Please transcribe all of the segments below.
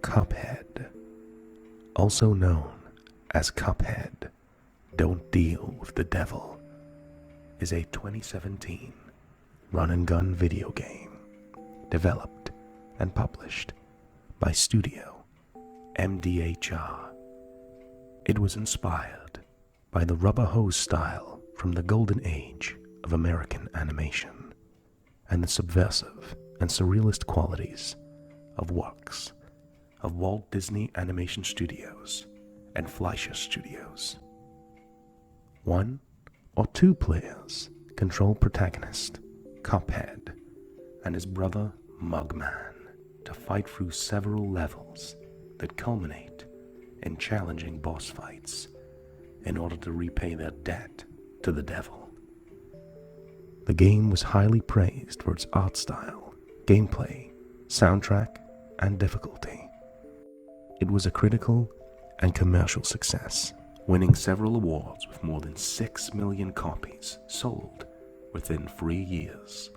Cuphead, also known as Cuphead, Don't Deal with the Devil, is a 2017 run-and-gun video game developed and published by Studio MDHR. It was inspired by the rubber hose style from the golden age of American animation and the subversive and surrealist qualities of works of Walt Disney Animation Studios and Fleischer Studios. 1 or 2 players control protagonist Cuphead and his brother Mugman to fight through several levels that culminate in challenging boss fights in order to repay their debt to the devil. The game was highly praised for its art style, gameplay, soundtrack, and difficulty. It was a critical and commercial success, winning several awards with more than 6 million copies sold within 3 years.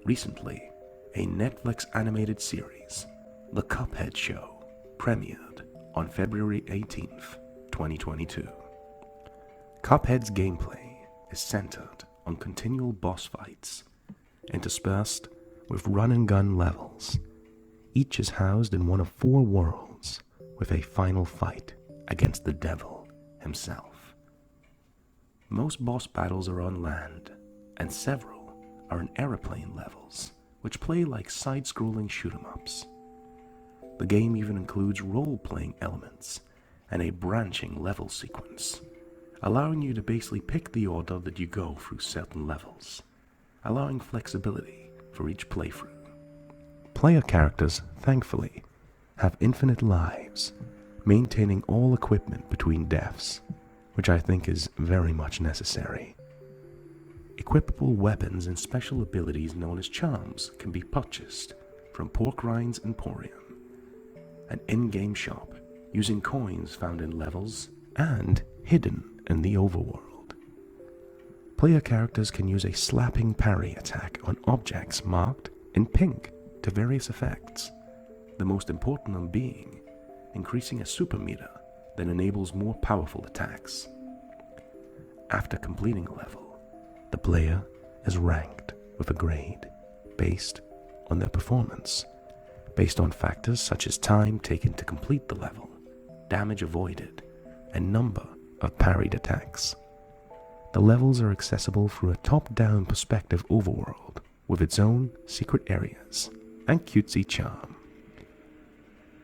Recently, a Netflix animated series, The Cuphead Show, premiered on February 18th, 2022. Cuphead's gameplay is centered on continual boss fights, interspersed with run-and-gun levels. Each is housed in one of 4 worlds, with a final fight against the devil himself. Most boss battles are on land, and several are in aeroplane levels, which play like side-scrolling shoot-'em-ups. The game even includes role-playing elements and a branching level sequence, allowing you to basically pick the order that you go through certain levels, allowing flexibility for each playthrough. Player characters, thankfully, have infinite lives, maintaining all equipment between deaths, which I think is very much necessary. Equipable weapons and special abilities known as charms can be purchased from Porkrind's Emporium, an in-game shop using coins found in levels and hidden in the overworld. Player characters can use a slapping parry attack on objects marked in pink to various effects, the most important of being increasing a super meter that enables more powerful attacks. After completing a level, the player is ranked with a grade based on their performance, based on factors such as time taken to complete the level, damage avoided, and number of parried attacks. The levels are accessible through a top-down perspective overworld with its own secret areas and cutesy charm.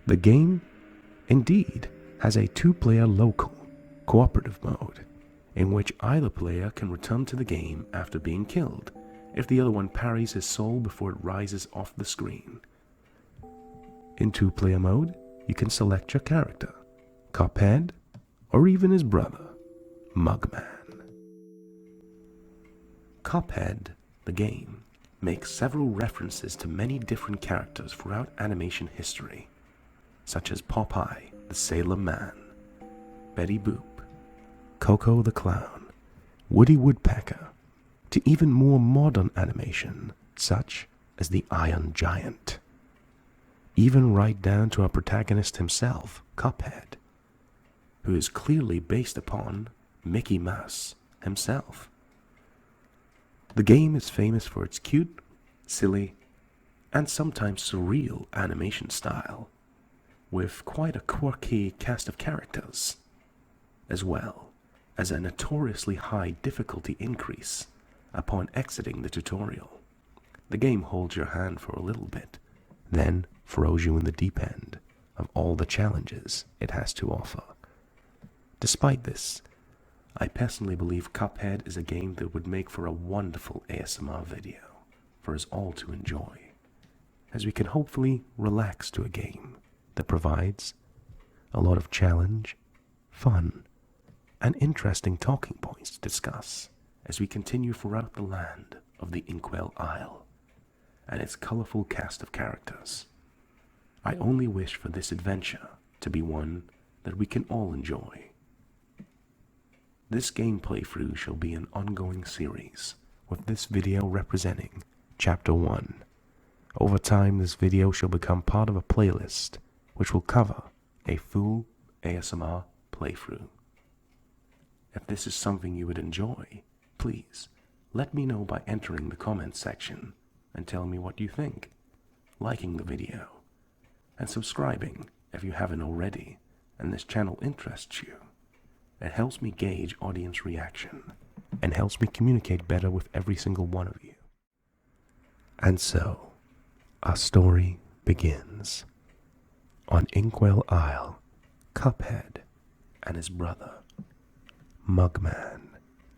The game, indeed, has a 2-player local, cooperative mode, in which either player can return to the game after being killed if the other one parries his soul before it rises off the screen. In 2-player mode, you can select your character, Cuphead, or even his brother, Mugman. Cuphead, the game, makes several references to many different characters throughout animation history, such as Popeye the Sailor Man, Betty Boop, Coco the Clown, Woody Woodpecker, to even more modern animation, such as the Iron Giant. Even right down to our protagonist himself, Cuphead, who is clearly based upon Mickey Mouse himself. The game is famous for its cute, silly, and sometimes surreal animation style, with quite a quirky cast of characters, as well as a notoriously high difficulty increase upon exiting the tutorial. The game holds your hand for a little bit, then throws you in the deep end of all the challenges it has to offer. Despite this, I personally believe Cuphead is a game that would make for a wonderful ASMR video for us all to enjoy, as we can hopefully relax to a game that provides a lot of challenge, fun, and interesting talking points to discuss as we continue throughout the land of the Inkwell Isle and its colorful cast of characters. I only wish for this adventure to be one that we can all enjoy. This game playthrough shall be an ongoing series, with this video representing Chapter 1. Over time, this video shall become part of a playlist which will cover a full ASMR playthrough. If this is something you would enjoy, please let me know by entering the comments section and tell me what you think, liking the video, and subscribing if you haven't already and this channel interests you. It helps me gauge audience reaction and helps me communicate better with every single one of you. And so, our story begins. On Inkwell Isle, Cuphead and his brother, Mugman,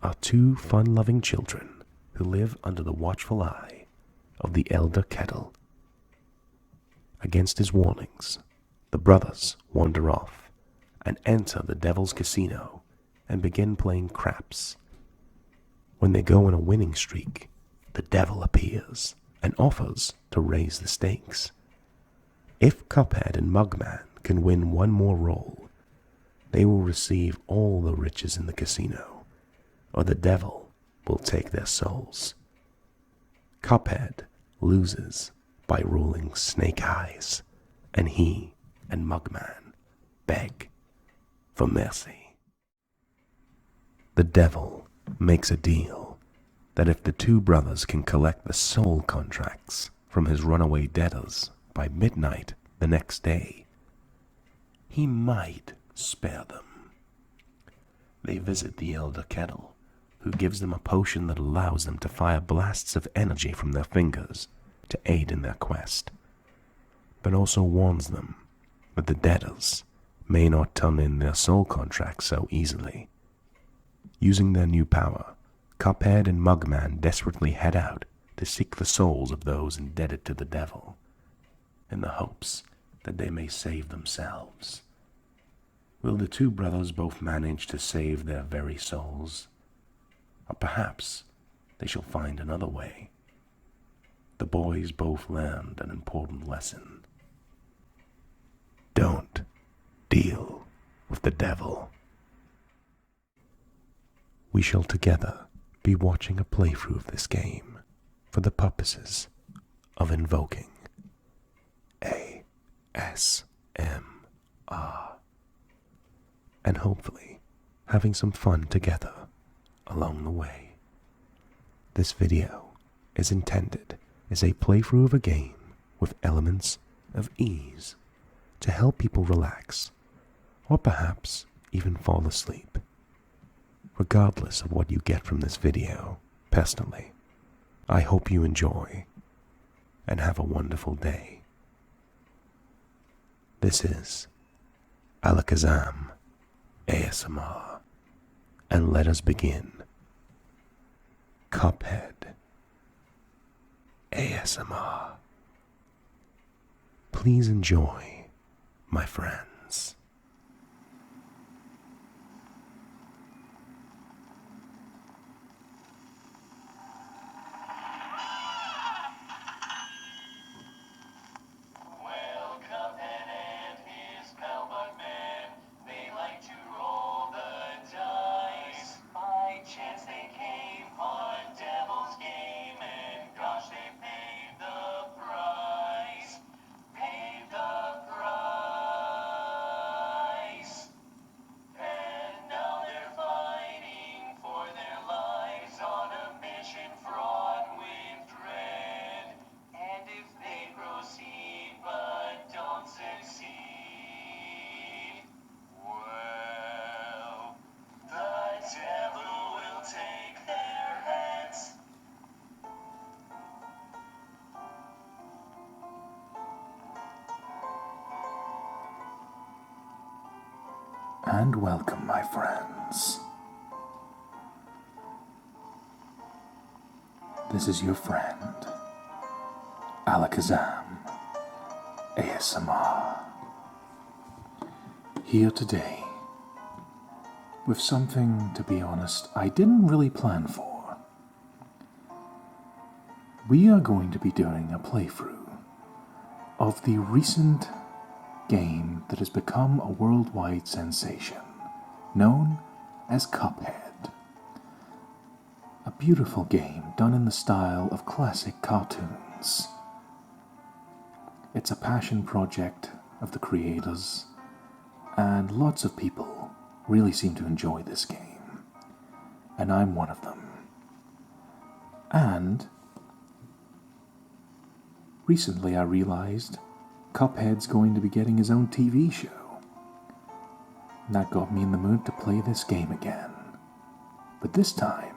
are two fun-loving children who live under the watchful eye of the elder Kettle. Against his warnings, the brothers wander off and enter the Devil's Casino and begin playing craps. When they go on a winning streak, the devil appears and offers to raise the stakes. If Cuphead and Mugman can win one more roll, they will receive all the riches in the casino, or the devil will take their souls. Cuphead loses by rolling snake eyes, and he and Mugman beg for mercy. The devil makes a deal that if the two brothers can collect the soul contracts from his runaway debtors by midnight the next day, he might spare them. They visit the elder Kettle, who gives them a potion that allows them to fire blasts of energy from their fingers to aid in their quest, but also warns them that the debtors may not turn in their soul contracts so easily. Using their new power, Cuphead and Mugman desperately head out to seek the souls of those indebted to the devil, in the hopes that they may save themselves. Will the two brothers both manage to save their very souls? Or perhaps they shall find another way. The boys both learned an important lesson. Don't deal with the devil. We shall together be watching a playthrough of this game for the purposes of invoking ASMR and hopefully having some fun together along the way. This video is intended as a playthrough of a game with elements of ease to help people relax or perhaps even fall asleep. Regardless of what you get from this video, personally, I hope you enjoy and have a wonderful day. This is Alakazam ASMR, and let us begin. Cuphead ASMR. Please enjoy, my friends. And welcome, my friends. This is your friend, Alakazam ASMR, here today with something, to be honest, I didn't really plan for. We are going to be doing a playthrough of the recent game that has become a worldwide sensation, known as Cuphead. A beautiful game done in the style of classic cartoons. It's a passion project of the creators, and lots of people really seem to enjoy this game, and I'm one of them. And recently I realized Cuphead's going to be getting his own TV show. And that got me in the mood to play this game again. But this time,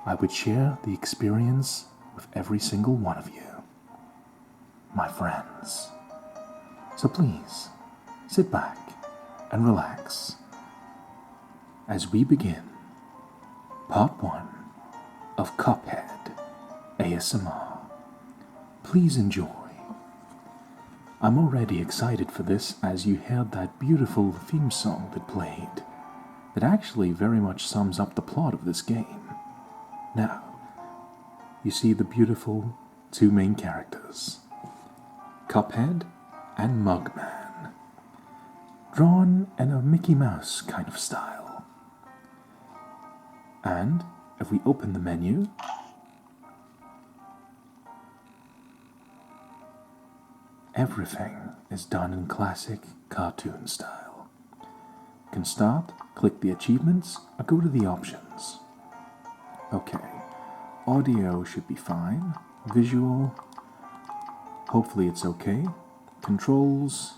I would share the experience with every single one of you, my friends. So please, sit back and relax as we begin Part 1 of Cuphead ASMR. Please enjoy. I'm already excited for this, as you heard that beautiful theme song that played, that actually very much sums up the plot of this game. Now, you see the beautiful two main characters, Cuphead and Mugman, drawn in a Mickey Mouse kind of style. And if we open the menu, everything is done in classic cartoon style. You can start, click the achievements, or go to the options. Okay, audio should be fine. Visual, hopefully it's okay. Controls,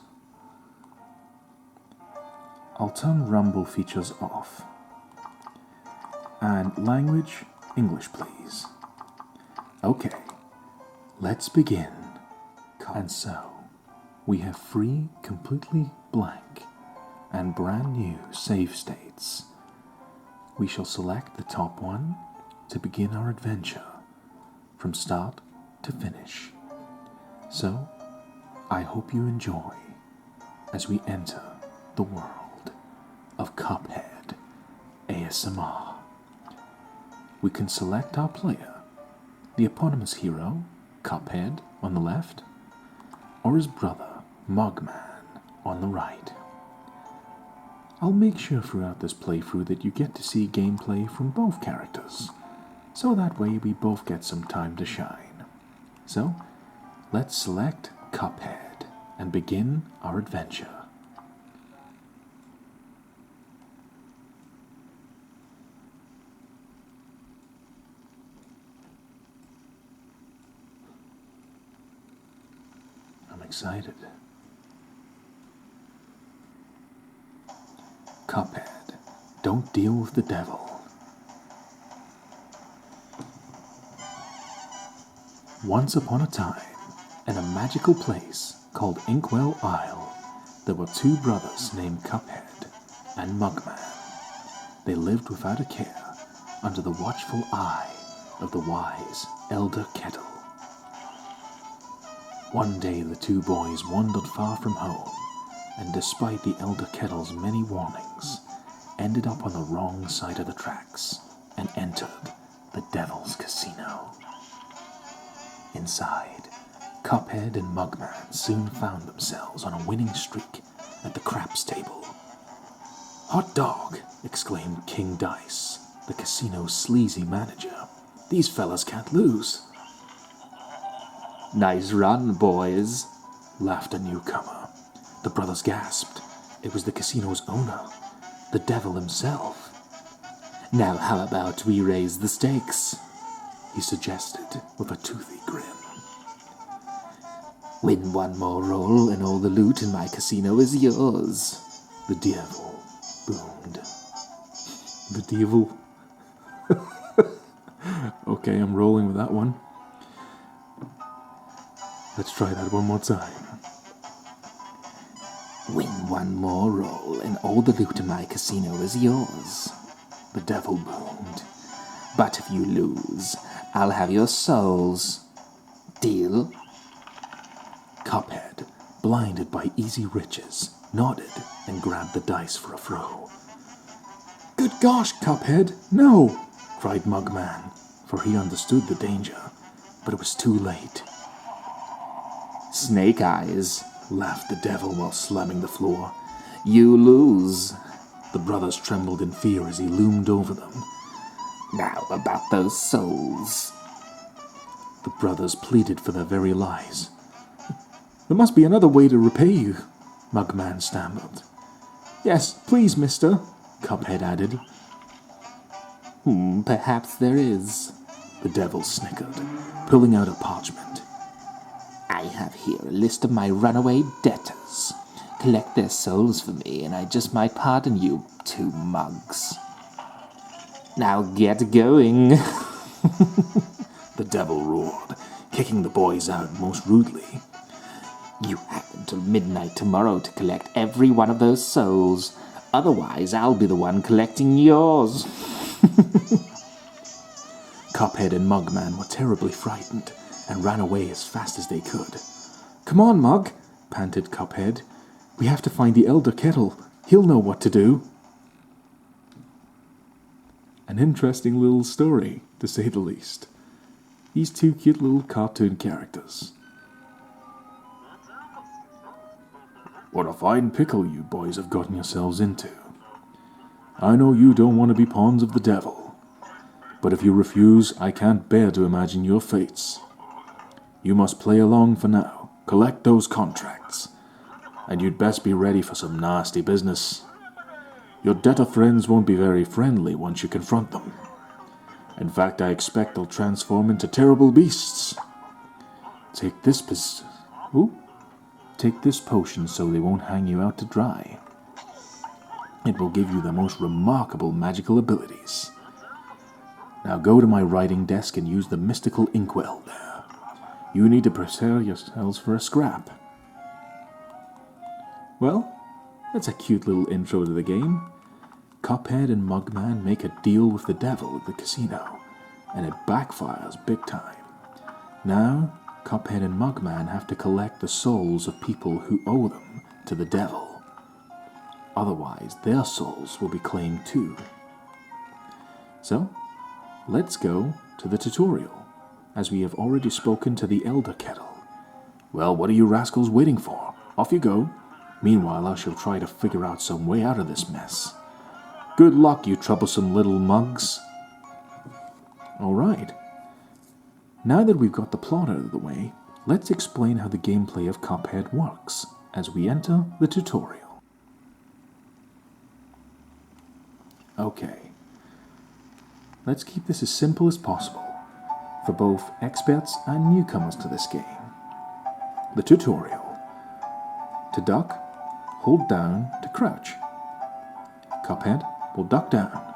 I'll turn rumble features off. And language, English please. Okay, let's begin. And so, we have 3 completely blank and brand new save states. We shall select the top one to begin our adventure from start to finish. So, I hope you enjoy as we enter the world of Cuphead ASMR. We can select our player, the eponymous hero, Cuphead, on the left, or his brother, Mugman, on the right. I'll make sure throughout this playthrough that you get to see gameplay from both characters, so that way we both get some time to shine. So, let's select Cuphead and begin our adventure. I'm excited. Cuphead, don't deal with the devil. Once upon a time, in a magical place called Inkwell Isle, there were 2 brothers named Cuphead and Mugman. They lived without a care, under the watchful eye of the wise Elder Kettle. One day the 2 boys wandered far from home, and despite the Elder Kettle's many warnings, ended up on the wrong side of the tracks and entered the Devil's Casino. Inside, Cuphead and Mugman soon found themselves on a winning streak at the craps table. "Hot dog!" exclaimed King Dice, the casino's sleazy manager. "These fellas can't lose." "Nice run, boys," laughed a newcomer. The brothers gasped. It was the casino's owner, the devil himself. "Now how about we raise the stakes?" he suggested with a toothy grin. "Win one more roll and all the loot in my casino is yours," the devil boomed. The devil? Okay, I'm rolling with that one. Let's try that one more time. "Win one more roll and all the loot in my casino is yours," the devil boomed. "But if you lose, I'll have your souls. Deal?" Cuphead, blinded by easy riches, nodded and grabbed the dice for a throw. "Good gosh, Cuphead, no!" cried Mugman, for he understood the danger, but it was too late. "Snake eyes," laughed the devil while slamming the floor. "You lose." The brothers trembled in fear as he loomed over them. "Now about those souls." The brothers pleaded for their very lives. There must be another way to repay you, Mugman stammered. Yes, please, mister, Cuphead added. Perhaps there is, the devil snickered, pulling out a parchment. I have here a list of my runaway debtors. Collect their souls for me, and I just might pardon you 2 mugs. Now get going. The devil roared, kicking the boys out most rudely. You have until midnight tomorrow to collect every one of those souls. Otherwise, I'll be the one collecting yours. Cuphead and Mugman were terribly frightened and ran away as fast as they could. Come on, Mug, panted Cuphead. We have to find the Elder Kettle. He'll know what to do. An interesting little story, to say the least. These 2 cute little cartoon characters. What a fine pickle you boys have gotten yourselves into. I know you don't want to be pawns of the devil, but if you refuse, I can't bear to imagine your fates. You must play along for now, collect those contracts, and you'd best be ready for some nasty business. Your debtor friends won't be very friendly once you confront them. In fact, I expect they'll transform into terrible beasts. Take this potion so they won't hang you out to dry. It will give you the most remarkable magical abilities. Now go to my writing desk and use the mystical inkwell there. You need to prepare yourselves for a scrap. Well, that's a cute little intro to the game. Cuphead and Mugman make a deal with the devil at the casino, and it backfires big time. Now, Cuphead and Mugman have to collect the souls of people who owe them to the devil. Otherwise, their souls will be claimed too. So, let's go to the tutorial, as we have already spoken to the Elder Kettle. Well, what are you rascals waiting for? Off you go. Meanwhile, I shall try to figure out some way out of this mess. Good luck, you troublesome little mugs. Alright. Now that we've got the plot out of the way, let's explain how the gameplay of Cuphead works as we enter the tutorial. Okay. Let's keep this as simple as possible for both experts and newcomers to this game. The tutorial. To duck, hold down to crouch. Cuphead will duck down.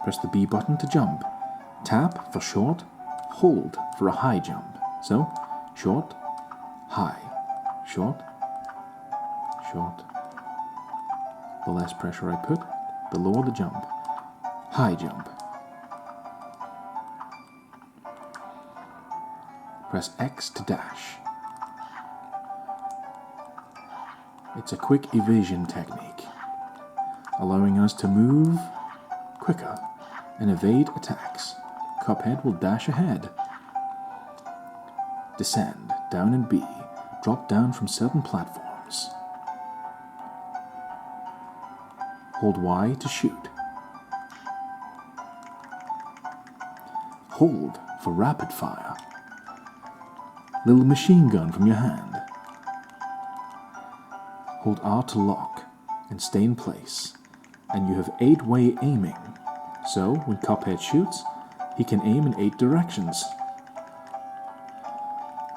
Press the B button to jump. Tap for short, hold for a high jump. So, short, high, short, short. The less pressure I put, the lower the jump. High jump. Press X to dash. It's a quick evasion technique, allowing us to move quicker and evade attacks. Cuphead will dash ahead. Descend, down and B. Drop down from certain platforms. Hold Y to shoot. Hold for rapid fire. Little machine gun from your hand. Hold R to lock and stay in place. And you have 8-way aiming. So, when Cuphead shoots, he can aim in 8 directions.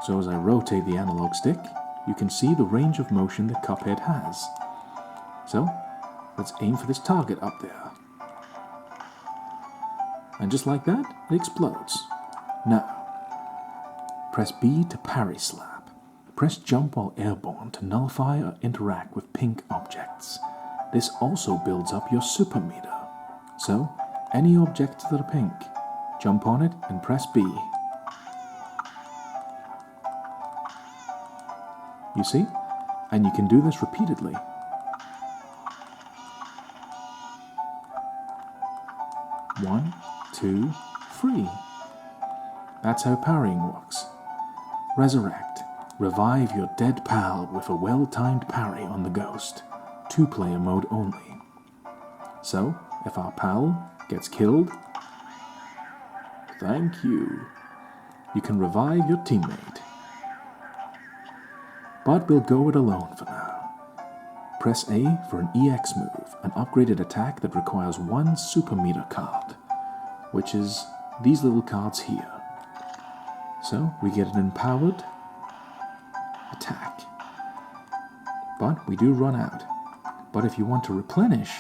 So as I rotate the analog stick, you can see the range of motion that Cuphead has. So, let's aim for this target up there. And just like that, it explodes. Now, press B to parry slap. Press jump while airborne to nullify or interact with pink objects. This also builds up your super meter. So, any objects that are pink, jump on it and press B. You see? And you can do this repeatedly. One, 2, 3. That's how parrying works. Resurrect. Revive your dead pal with a well-timed parry on the ghost. 2-player mode only. So, if our pal gets killed, thank you. You can revive your teammate. but we'll go it alone for now. Press A for an EX move, an upgraded attack that requires 1 super meter card, which is these little cards here. So we get an empowered attack. But we do run out. But if you want to replenish,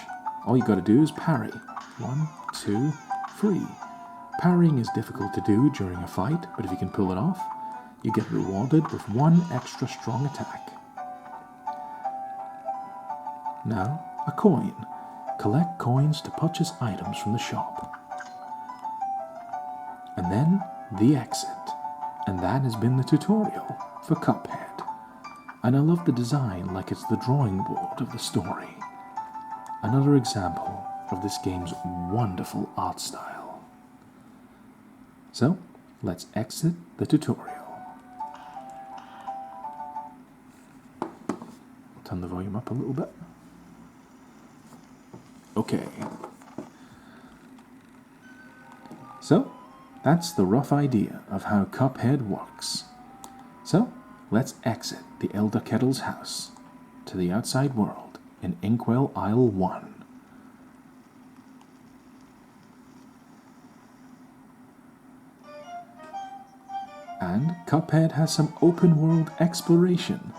all you got to do is parry. 1, 2, 3. Parrying is difficult to do during a fight, but if you can pull it off, you get rewarded with 1 extra strong attack. Now, a coin. Collect coins to purchase items from the shop. And then, the exit. And that has been the tutorial for Cuphead. And I love the design like it's the drawing board of the story. Another example of this game's wonderful art style. So, let's exit the tutorial. Turn the volume up a little bit. Okay. So, that's the rough idea of how Cuphead works. So, let's exit the Elder Kettle's house to the outside world in Inkwell Isle 1. And Cuphead has some open world exploration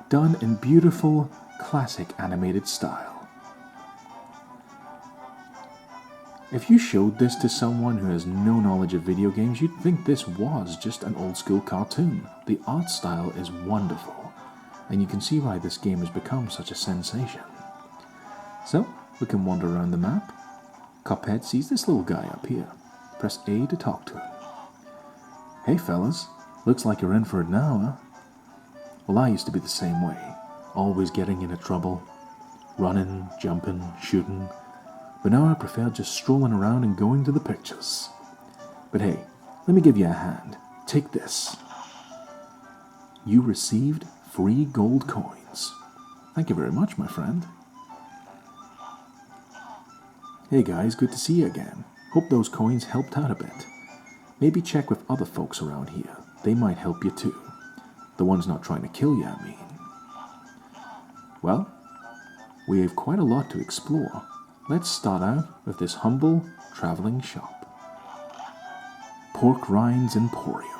done in beautiful, classic animated style. If you showed this to someone who has no knowledge of video games, you'd think this was just an old school cartoon. The art style is wonderful, and you can see why this game has become such a sensation. So, we can wander around the map. Cuphead sees this little guy up here. Press A to talk to him. Hey fellas, looks like you're in for it now, huh? Well, I used to be the same way, always getting into trouble, running, jumping, shooting, but now I prefer just strolling around and going to the pictures. But hey, let me give you a hand. Take this. You received free gold coins. Thank you very much, my friend. Hey guys, good to see you again. Hope those coins helped out a bit. Maybe check with other folks around here. They might help you too. The ones not trying to kill you, I mean. Well, we have quite a lot to explore. Let's start out with this humble traveling shop. Pork Rinds Emporium.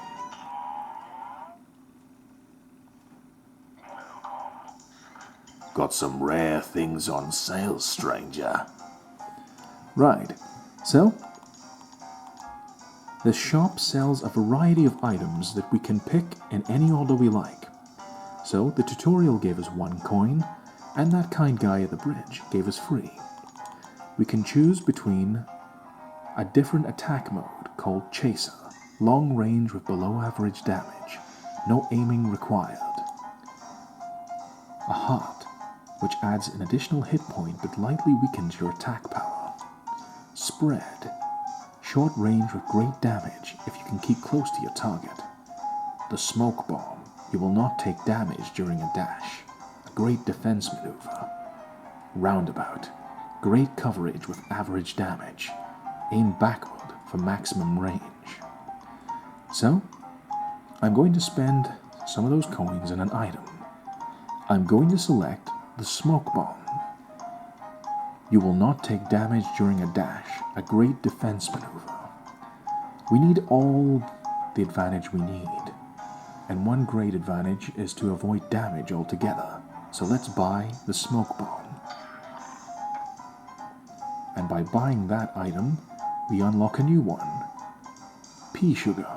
Got some rare things on sale, stranger. Right, so the shop sells a variety of items that we can pick in any order we like. So the tutorial gave us 1 coin, and that kind guy at the bridge gave us free. We can choose between a different attack mode called Chaser, long range with below average damage, no aiming required. A Heart, which adds an additional hit point but lightly weakens your attack power. Spread, short range with great damage if you can keep close to your target. The Smoke Bomb, you will not take damage during a dash, a great defense maneuver. Roundabout, great coverage with average damage. Aim backward for maximum range. So, I'm going to spend some of those coins in an item. I'm going to select the Smoke Bomb. You will not take damage during a dash, a great defense maneuver. We need all the advantage we need. And one great advantage is to avoid damage altogether. So let's buy the Smoke Bomb. And by buying that item, we unlock a new one. Pea Sugar.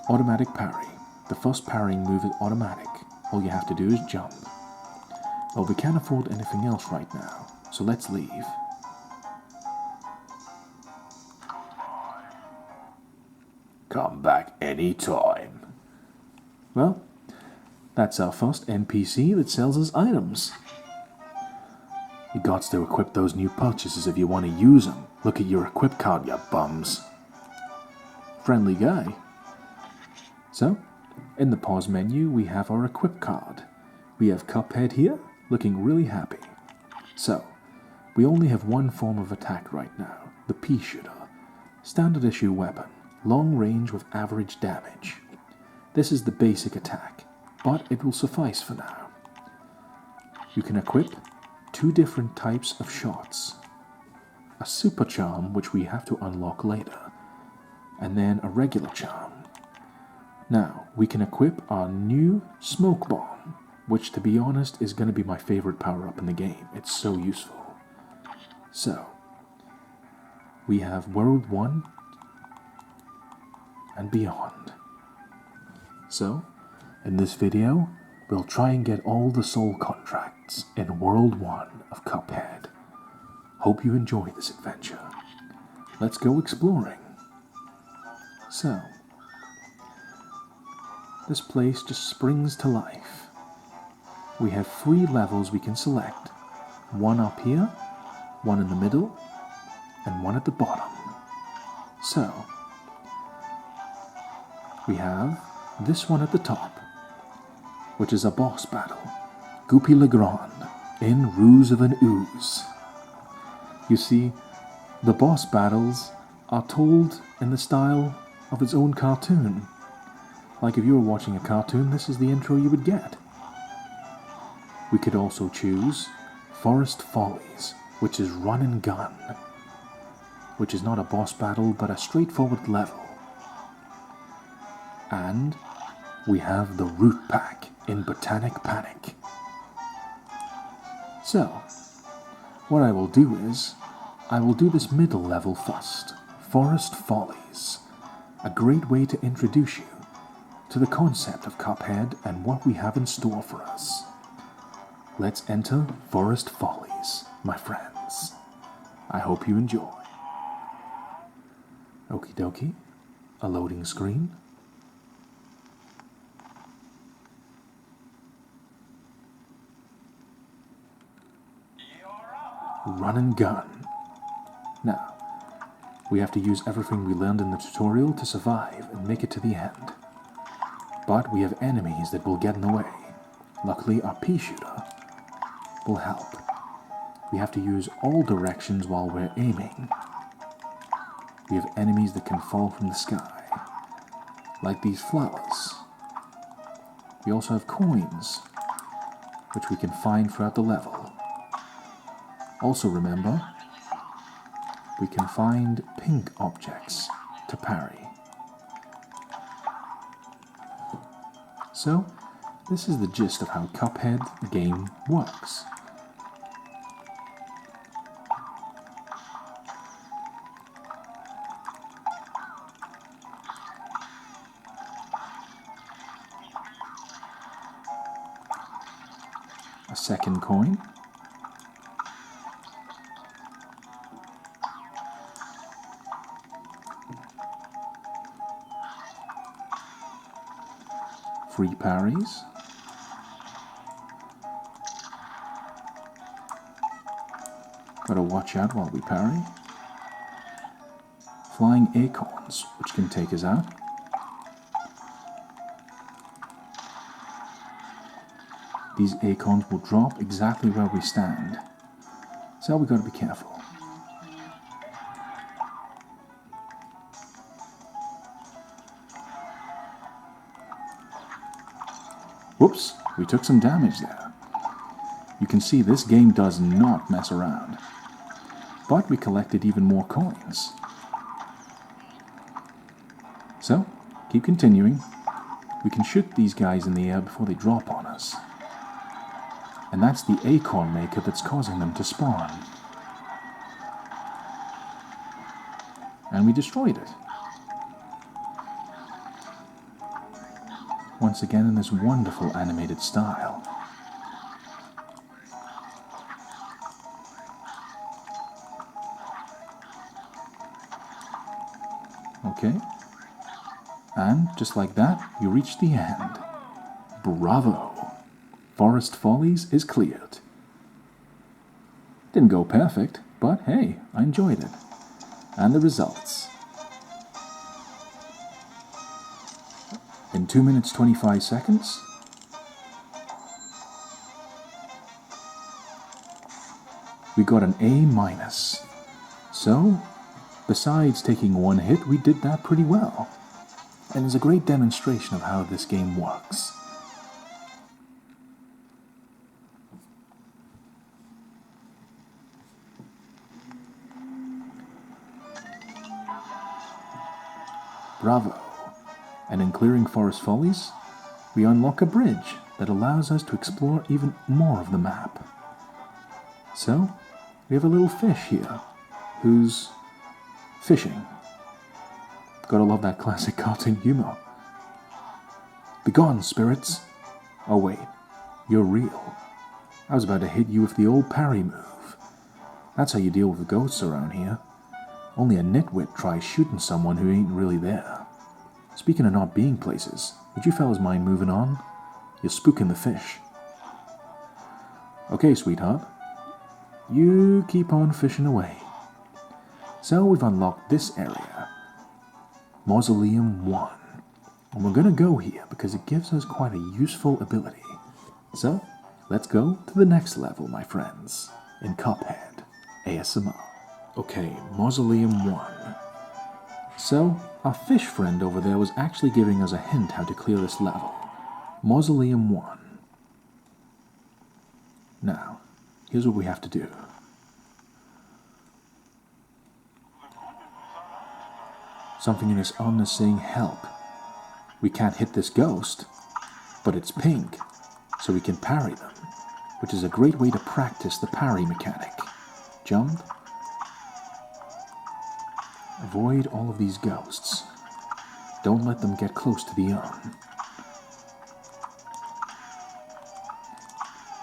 Automatic parry. The first parrying move is automatic. All you have to do is jump. Well, we can't afford anything else right now, so let's leave. Come back anytime. Well, that's our first NPC that sells us items. You gots to equip those new purchases if you want to use them. Look at your equip card, you bums. Friendly guy. So, in the pause menu, we have our equip card. We have Cuphead here, looking really happy. So, we only have 1 form of attack right now, the pea shooter. Standard issue weapon, long range with average damage. This is the basic attack. but it will suffice for now. You can equip 2 different types of shots. A super charm, which we have to unlock later, and then a regular charm. Now, we can equip our new smoke bomb, which to be honest is going to be my favorite power-up in the game. It's so useful. So, we have World 1 and beyond. So, in this video, we'll try and get all the soul contracts in World 1 of Cuphead. Hope you enjoy this adventure. Let's go exploring. So, this place just springs to life. We have 3 levels we can select. 1 up here, 1 in the middle, and 1 at the bottom. So, we have this one at the top, which is a boss battle. GOOPY le Grande, in Ruse of an Ooze. You see, the boss battles are told in the style of its own cartoon. Like if you were watching a cartoon, this is the intro you would get. We could also choose Forest Follies, which is run and gun, which is not a boss battle, but a straightforward level. And we have the Root Pack in Botanic Panic. So, what I will do is, I will do this middle level first, Forest Follies, a great way to introduce you to the concept of Cuphead and what we have in store for us. Let's enter Forest Follies, my friends. I hope you enjoy. Okie dokie, a loading screen. Run and gun. Now, we have to use everything we learned in the tutorial to survive and make it to the end. But we have enemies that will get in the way. Luckily, our pea shooter will help. We have to use all directions while we're aiming. We have enemies that can fall from the sky, like these flowers. We also have coins, which we can find throughout the level. Also remember, we can find pink objects to parry. So, this is the gist of how Cuphead, the game, works. A second coin. Free parries. Gotta watch out while we parry. Flying acorns, which can take us out. These acorns will drop exactly where we stand, so we gotta be careful. Whoops, we took some damage there. You can see this game does not mess around. But we collected even more coins. So, keep continuing. We can shoot these guys in the air before they drop on us. And that's the acorn maker that's causing them to spawn. And we destroyed it. Once again in this wonderful animated style. Okay. And just like that, you reach the end. Bravo! Forest Follies is cleared. Didn't go perfect, but hey, I enjoyed it. And the results. In 2 minutes 25 seconds, we got an A-. So, besides taking 1 hit, we did that pretty well. And it's a great demonstration of how this game works. Bravo! And in clearing Forest Follies, we unlock a bridge that allows us to explore even more of the map. So, we have a little fish here, who's fishing. Gotta love that classic cartoon humor. Begone, spirits! Oh wait, you're real. I was about to hit you with the old parry move. That's how you deal with ghosts around here. Only a nitwit tries shooting someone who ain't really there. Speaking of not being places, would you fellas mind moving on? You're spooking the fish. Okay, sweetheart. You keep on fishing away. So we've unlocked this area. Mausoleum 1. And we're going to go here because it gives us quite a useful ability. So, let's go to the next level, my friends, in Cuphead ASMR. Okay, Mausoleum 1. So, our fish friend over there was actually giving us a hint how to clear this level. Mausoleum 1. Now, here's what we have to do. Something in his arm is saying help. We can't hit this ghost, but it's pink, so we can parry them, which is a great way to practice the parry mechanic. Jump. Avoid all of these ghosts. Don't let them get close to the arm.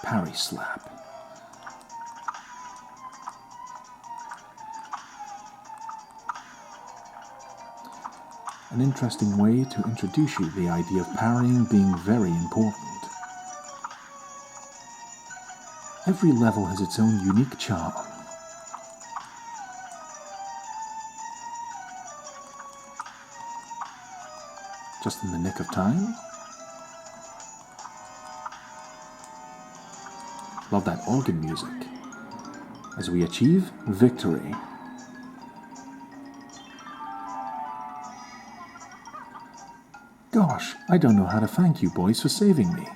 Parry slap. An interesting way to introduce you to the idea of parrying being very important. Every level has its own unique charm. Just in the nick of time. Love that organ music. As we achieve victory. Gosh, I don't know how to thank you boys for saving me.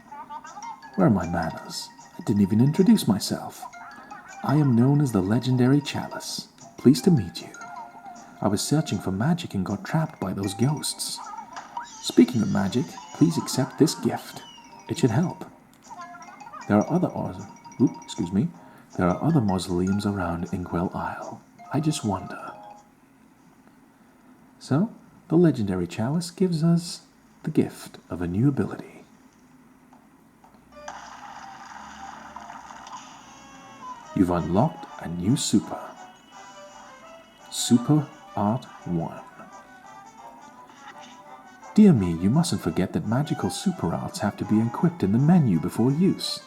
Where are my manners? I didn't even introduce myself. I am known as the legendary Chalice. Pleased to meet you. I was searching for magic and got trapped by those ghosts. Speaking of magic, please accept this gift. It should help. There are other mausoleums around Inkwell Isle. I just wonder. So, the legendary Chalice gives us the gift of a new ability. You've unlocked a new super. Super Art 1. Dear me, you mustn't forget that magical super arts have to be equipped in the menu before use.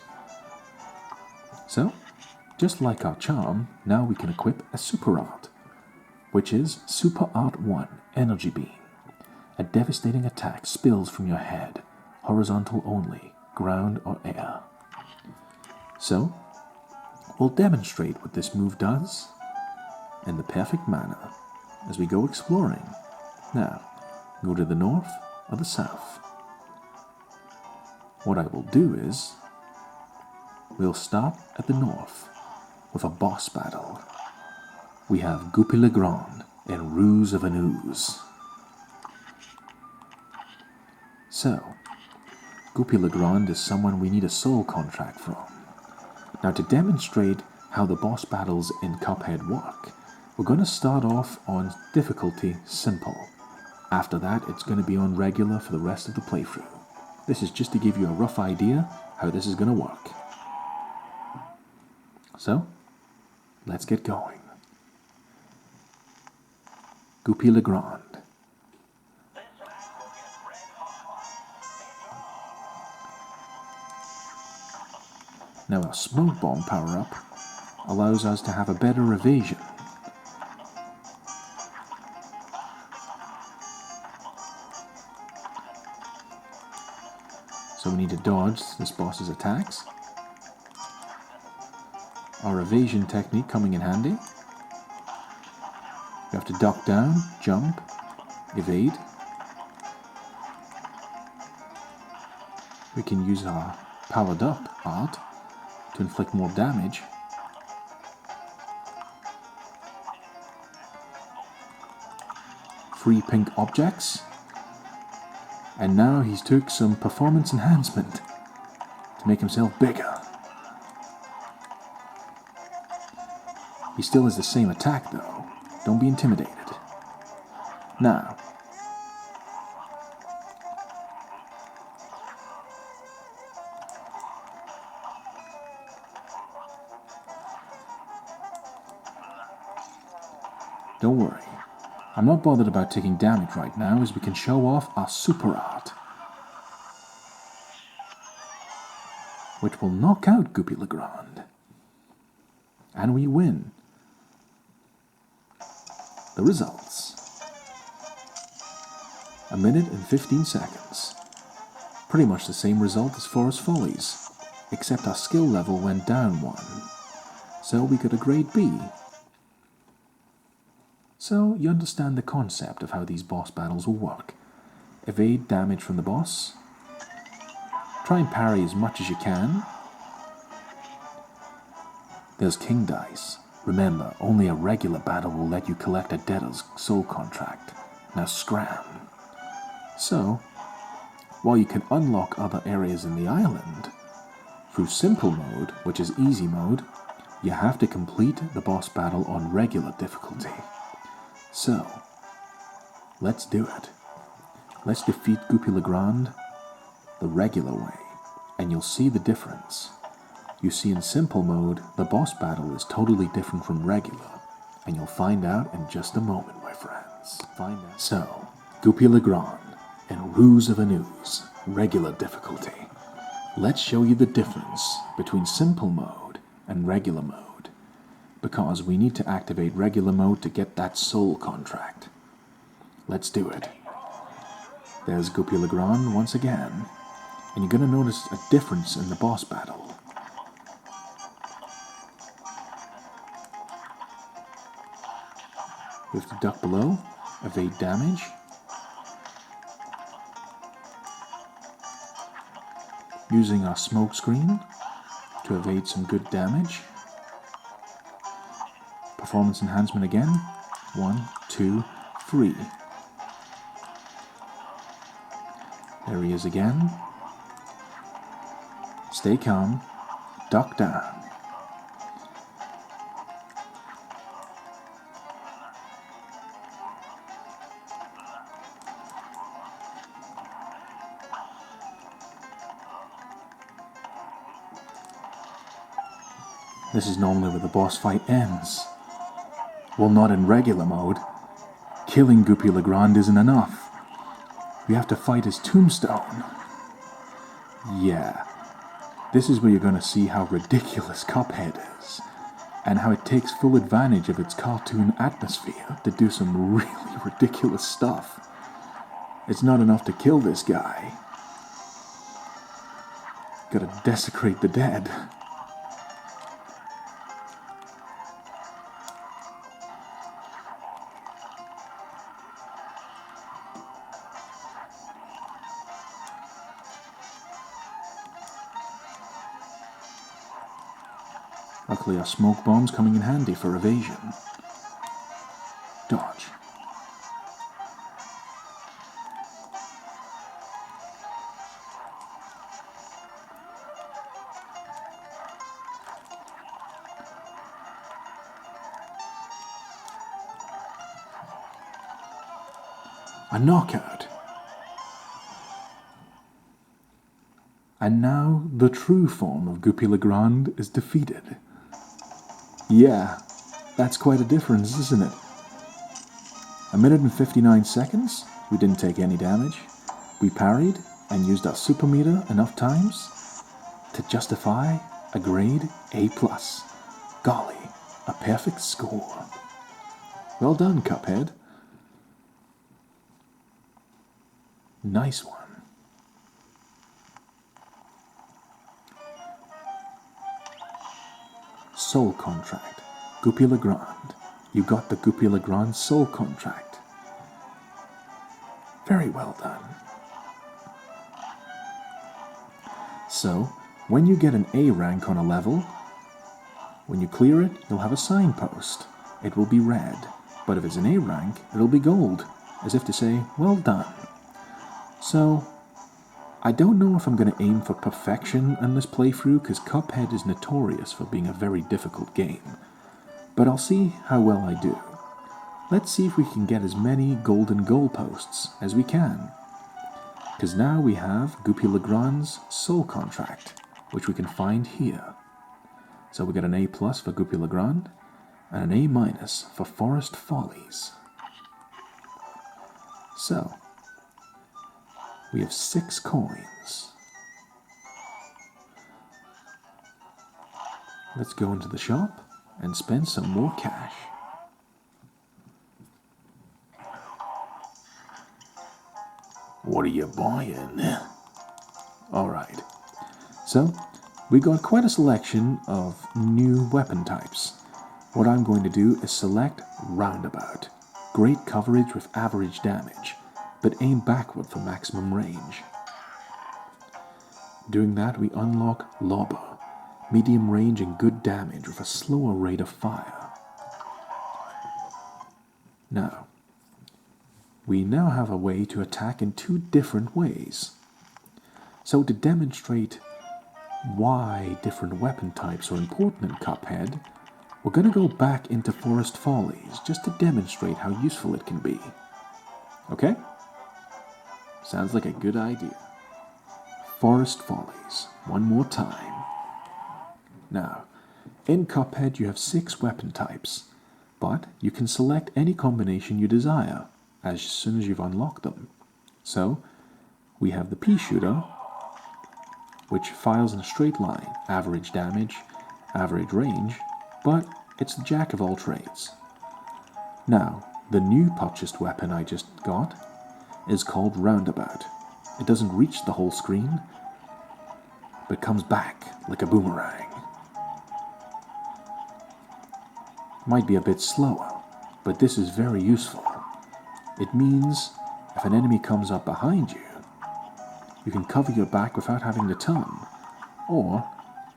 So, just like our charm, now we can equip a super art, which is Super Art 1 Energy Beam. A devastating attack spills from your head, horizontal only, ground or air. So, we'll demonstrate what this move does in the perfect manner as we go exploring. Now, go to the north or the south. What I will do is, we'll start at the north with a boss battle. We have GOOPY le Grande and Ruse of an Ooze. So, GOOPY le Grande is someone we need a soul contract from. Now to demonstrate how the boss battles in Cuphead work, we're going to start off on difficulty simple. After that, it's going to be on regular for the rest of the playthrough. This is just to give you a rough idea how this is going to work. So, let's get going. GOOPY le Grande. Now our smoke bomb power-up allows us to have a better evasion. So we need to dodge this boss's attacks. Our evasion technique coming in handy. We have to duck down, jump, evade. We can use our powered up art to inflict more damage. 3 pink objects. And now he's took some performance enhancement to make himself bigger. He still has the same attack though. Don't be intimidated. Now, don't worry. I'm not bothered about taking damage right now, as we can show off our super art, which will knock out Goopy Legrand. And we win. The results. 1 minute and 15 seconds. Pretty much the same result as far as Follies, except our skill level went down 1. So we got a grade B. So you understand the concept of how these boss battles will work. Evade damage from the boss. Try and parry as much as you can. There's King Dice. Remember, only a regular battle will let you collect a debtor's soul contract. Now scram. So, while you can unlock other areas in the island, through simple mode, which is easy mode, you have to complete the boss battle on regular difficulty. So, let's do it. Let's defeat Goopy Legrand the regular way, and you'll see the difference. You see, in simple mode, the boss battle is totally different from regular, and you'll find out in just a moment, my friends. So, Goopy Legrand and Ruse of Anus, regular difficulty. Let's show you the difference between simple mode and regular mode, because we need to activate regular mode to get that soul contract. Let's do it. There's Goopy Legrand once again, and you're going to notice a difference in the boss battle. We have to duck below, evade damage. Using our smoke screen to evade some good damage. Performance enhancement again. 1, 2, 3. There he is again. Stay calm. Duck down. This is normally where the boss fight ends. Well, not in regular mode. Killing Goopy Legrand isn't enough. We have to fight his tombstone. Yeah, this is where you're going to see how ridiculous Cuphead is, and how it takes full advantage of its cartoon atmosphere to do some really ridiculous stuff. It's not enough to kill this guy. Gotta desecrate the dead. Luckily our smoke bomb's coming in handy for evasion. Dodge. A knockout. And now the true form of Goopy Legrand is defeated. Yeah, that's quite a difference, isn't it? 1 minute and 59 seconds, we didn't take any damage. We parried and used our super meter enough times to justify a grade A+. Golly, a perfect score. Well done, Cuphead. Nice one. Soul contract. Goopy Legrand. You got the Goopy Legrand soul contract. Very well done. So, when you get an A rank on a level, when you clear it, you'll have a signpost. It will be red. But if it's an A rank, it'll be gold. as if to say, well done. So, I don't know if I'm going to aim for perfection in this playthrough, because Cuphead is notorious for being a very difficult game. But I'll see how well I do. Let's see if we can get as many golden goalposts as we can. Because now we have GOOPY Legrande's Soul Contract, which we can find here. So we get an A+ for GOOPY Legrande, and an A- for Forest Follies. So, we have 6 coins. Let's go into the shop and spend some more cash. What are you buying? Alright, so we got quite a selection of new weapon types. What I'm going to do is select Roundabout. Great coverage with average damage, but aim backward for maximum range. Doing that, we unlock Lobber. Medium range and good damage with a slower rate of fire. Now, we now have a way to attack in 2 different ways. So to demonstrate why different weapon types are important in Cuphead, we're going to go back into Forest Follies just to demonstrate how useful it can be. Okay? Sounds like a good idea. Forest Follies, one more time. Now, in Cuphead you have 6 weapon types, but you can select any combination you desire as soon as you've unlocked them. So, we have the pea shooter, which fires in a straight line, average damage, average range, but it's the jack of all trades. Now, the new purchased weapon I just got is called Roundabout. It doesn't reach the whole screen, but comes back like a boomerang. Might be a bit slower, but this is very useful. It means if an enemy comes up behind you, you can cover your back without having to turn, or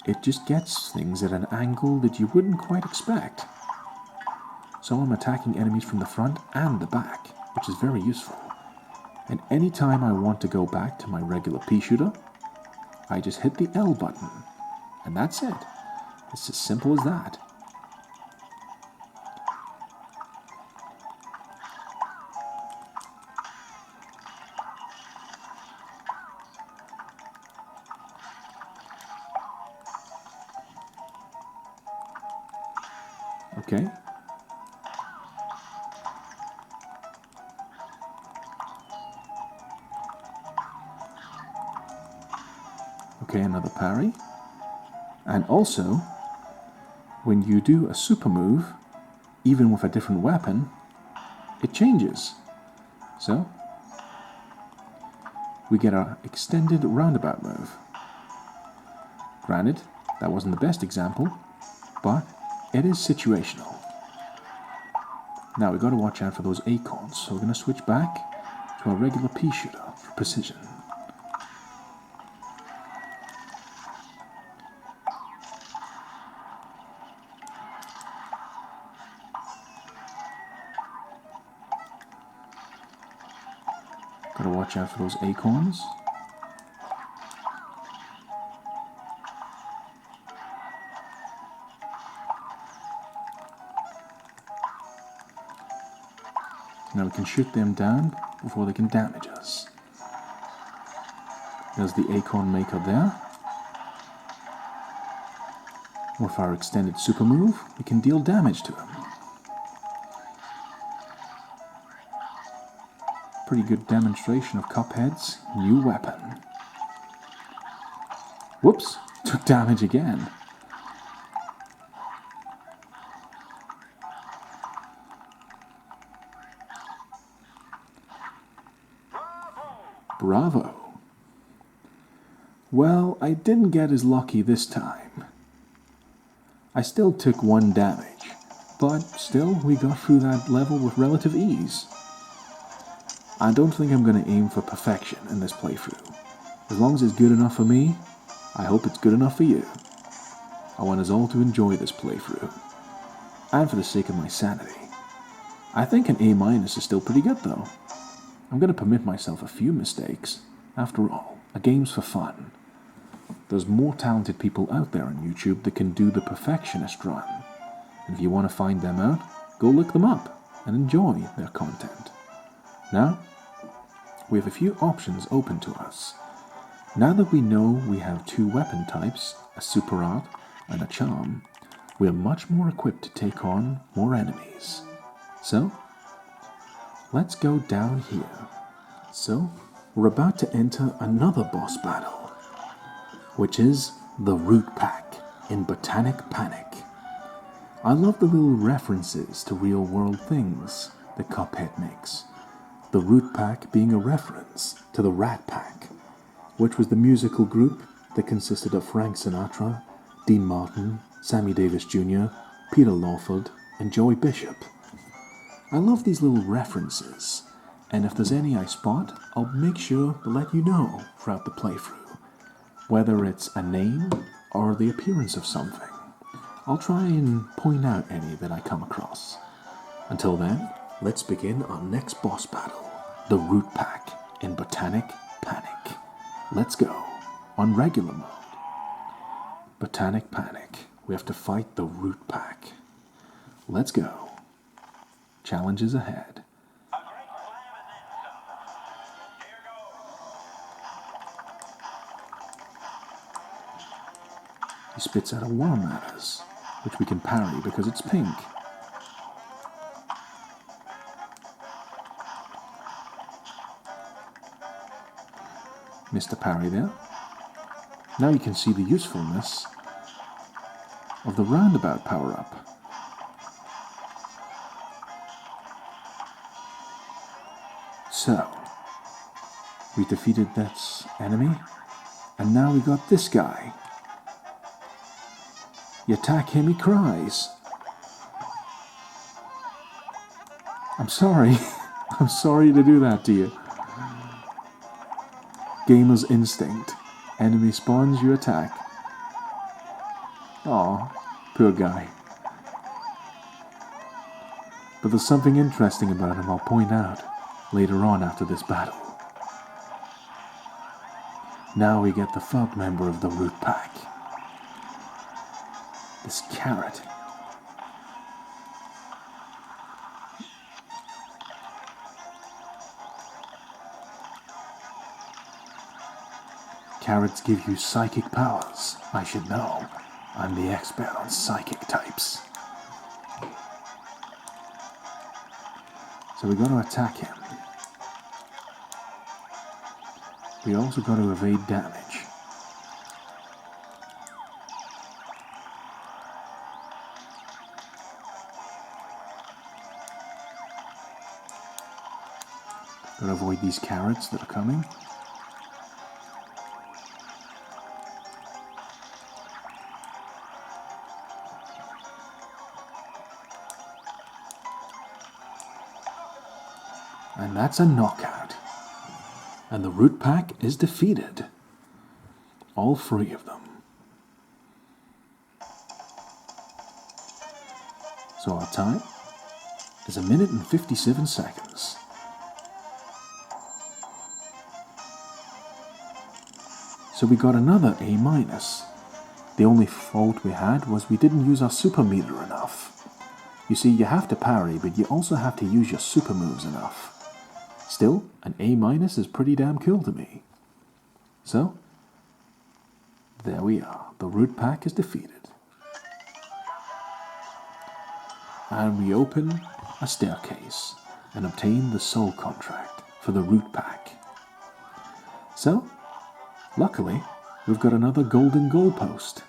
it just gets things at an angle that you wouldn't quite expect. So I'm attacking enemies from the front and the back, which is very useful. And anytime I want to go back to my regular pea shooter, I just hit the L button, and that's it. It's as simple as that. Okay. Okay, another parry. And also, when you do a super move, even with a different weapon, it changes. So, we get our extended roundabout move. Granted, that wasn't the best example, but it is situational. Now we've got to watch out for those acorns, so we're going to switch back to our regular pea shooter for precision. Got to watch out for those acorns. Now we can shoot them down before they can damage us. There's the acorn maker there. With our extended super move, we can deal damage to him. Pretty good demonstration of Cuphead's new weapon. Whoops, took damage again. Bravo! Well, I didn't get as lucky this time. I still took 1 damage, but still we got through that level with relative ease. I don't think I'm going to aim for perfection in this playthrough. As long as it's good enough for me, I hope it's good enough for you. I want us all to enjoy this playthrough. And for the sake of my sanity. I think an A- is still pretty good though. I'm going to permit myself a few mistakes. After all, a game's for fun. There's more talented people out there on YouTube that can do the perfectionist run. And if you want to find them out, go look them up and enjoy their content. Now, we have a few options open to us. Now that we know we have 2 weapon types, a super art and a charm, we are much more equipped to take on more enemies. So, let's go down here. So, we're about to enter another boss battle, which is the Root Pack in Botanic Panic. I love the little references to real-world things that Cuphead makes. The Root Pack being a reference to the Rat Pack, which was the musical group that consisted of Frank Sinatra, Dean Martin, Sammy Davis Jr., Peter Lawford, and Joey Bishop. I love these little references, and if there's any I spot, I'll make sure to let you know throughout the playthrough, whether it's a name or the appearance of something. I'll try and point out any that I come across. Until then, let's begin our next boss battle, the Root Pack in Botanic Panic. Let's go on regular mode. Botanic Panic. We have to fight the Root Pack. Let's go. Challenges ahead. He spits out a worm at us, which we can parry because it's pink. Missed a parry there. Now you can see the usefulness of the roundabout power-up. So, we defeated that enemy, and now we got this guy. You attack him, he cries. I'm sorry. I'm sorry to do that to you. Gamer's instinct. Enemy spawns, you attack. Aw, poor guy. But there's something interesting about him I'll point out later on after this battle. Now we get the 3rd member of the Root Pack. This carrot. Carrots give you psychic powers. I should know. I'm the expert on psychic types. So we got to attack him. We also got to evade damage. Got to avoid these carrots that are coming. And that's a knockout. And the Root Pack is defeated. All 3 of them. So our time is 1 minute and 57 seconds. So we got another A-. The only fault we had was we didn't use our super meter enough. You see, you have to parry, but you also have to use your super moves enough. Still, an A- is pretty damn cool to me. So, there we are. The Root Pack is defeated. And we open a staircase and obtain the soul contract for the Root Pack. So, luckily, we've got another golden goalpost,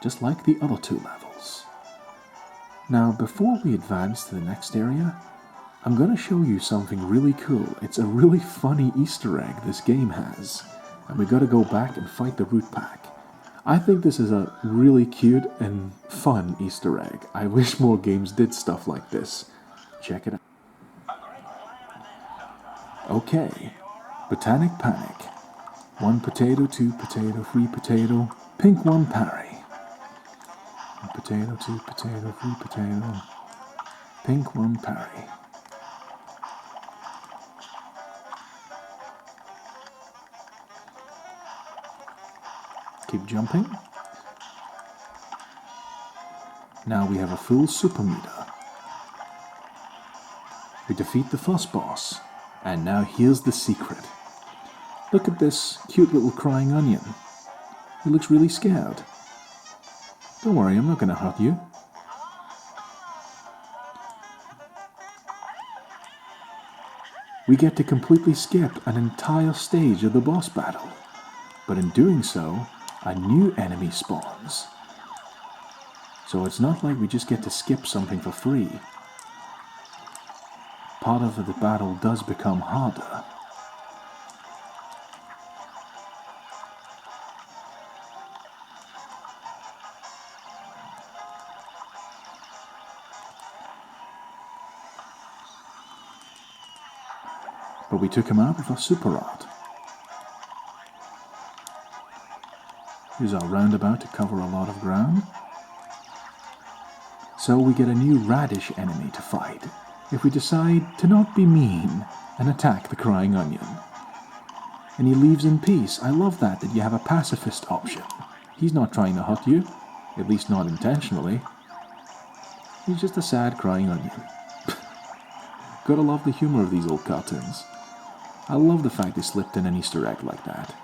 just like the other 2 levels. Now, before we advance to the next area, I'm going to show you something really cool. It's a really funny Easter egg this game has. And we got to go back and fight the Root Pack. I think this is a really cute and fun Easter egg. I wish more games did stuff like this. Check it out. Okay, Botanic Panic. 1 potato, 2 potato, 3 potato, pink 1 parry. 1 potato, 2 potato, 3 potato, pink 1 parry. keep jumping. Now we have a full super meter. We defeat the fuss boss. And now here's the secret. Look at this cute little crying onion. He looks really scared. Don't worry, I'm not going to hurt you. We get to completely skip an entire stage of the boss battle. But in doing so, a new enemy spawns. So it's not like we just get to skip something for free. Part of the battle does become harder. But we took him out with our super art. Here's our roundabout to cover a lot of ground. So we get a new radish enemy to fight if we decide to not be mean and attack the crying onion. And he leaves in peace. I love that you have a pacifist option. He's not trying to hurt you, at least not intentionally. He's just a sad crying onion. Gotta love the humor of these old cartoons. I love the fact they slipped in an Easter egg like that.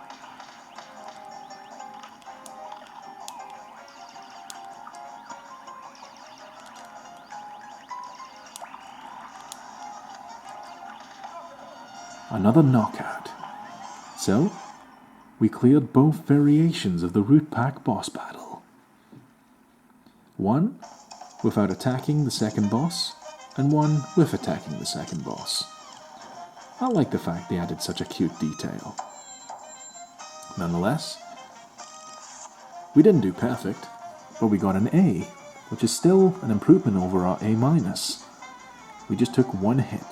Another knockout. So, we cleared both variations of the Root Pack boss battle. One without attacking the second boss, and one with attacking the second boss. I like the fact they added such a cute detail. Nonetheless, we didn't do perfect, but we got an A, which is still an improvement over our A-. We just took one hit.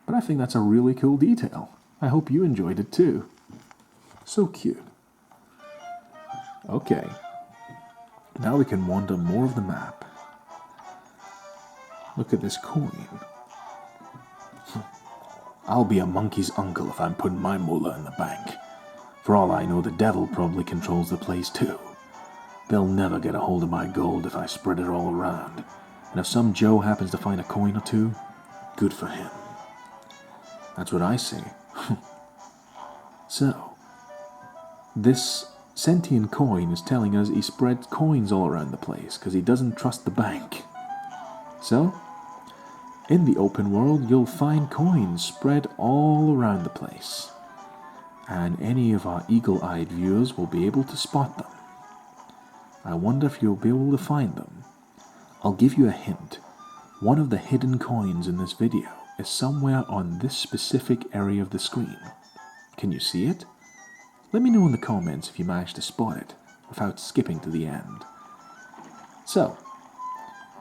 But I think that's a really cool detail. I hope you enjoyed it too. So cute. Okay, now we can wander more of the map. Look at this coin. I'll be a monkey's uncle if I'm putting my moolah in the bank. For all I know, the devil probably controls the place too. They'll never get a hold of my gold if I spread it all around. And if some Joe happens to find a coin or two, good for him. That's what I say. So, this sentient coin is telling us he spreads coins all around the place because he doesn't trust the bank. So, in the open world, you'll find coins spread all around the place. And any of our eagle-eyed viewers will be able to spot them. I wonder if you'll be able to find them. I'll give you a hint. One of the hidden coins in this video is somewhere on this specific area of the screen. Can you see it? Let me know in the comments if you managed to spot it without skipping to the end. So,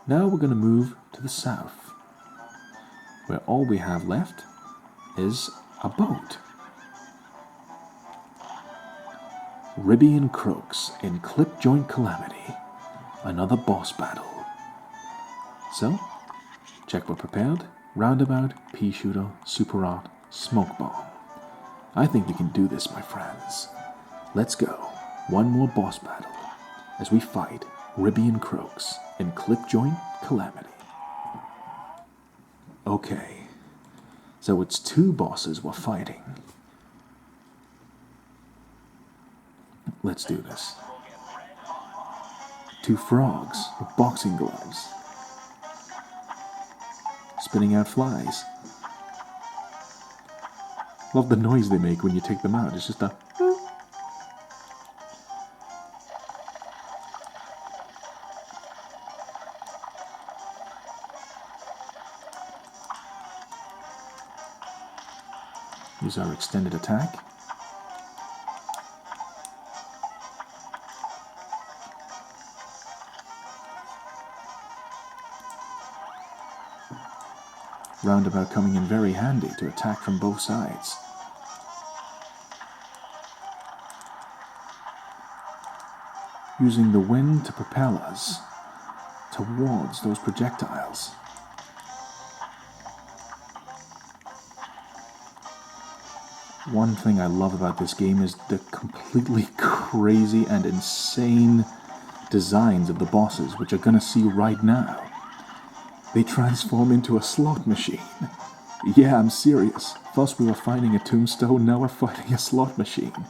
now we're going to move to the south, where all we have left is a boat. Ribby and CROAKS in Clip Joint Calamity, another boss battle. So, check we're prepared. Roundabout, pea shooter, super art, smoke bomb. I think we can do this, my friends. Let's go. One more boss battle as we fight Ribby and CROAKS in Clip Joint Calamity. Okay, so it's two bosses we're fighting. Let's do this. Two frogs with boxing gloves, spitting out flies. Love the noise they make when you take them out. It's just a... Use our extended attack. Roundabout coming in very handy to attack from both sides. Using the wind to propel us towards those projectiles. One thing I love about this game is the completely crazy and insane designs of the bosses, which you're gonna see right now. They transform into a slot machine. Yeah, I'm serious. First we were fighting a tombstone, now we're fighting a slot machine.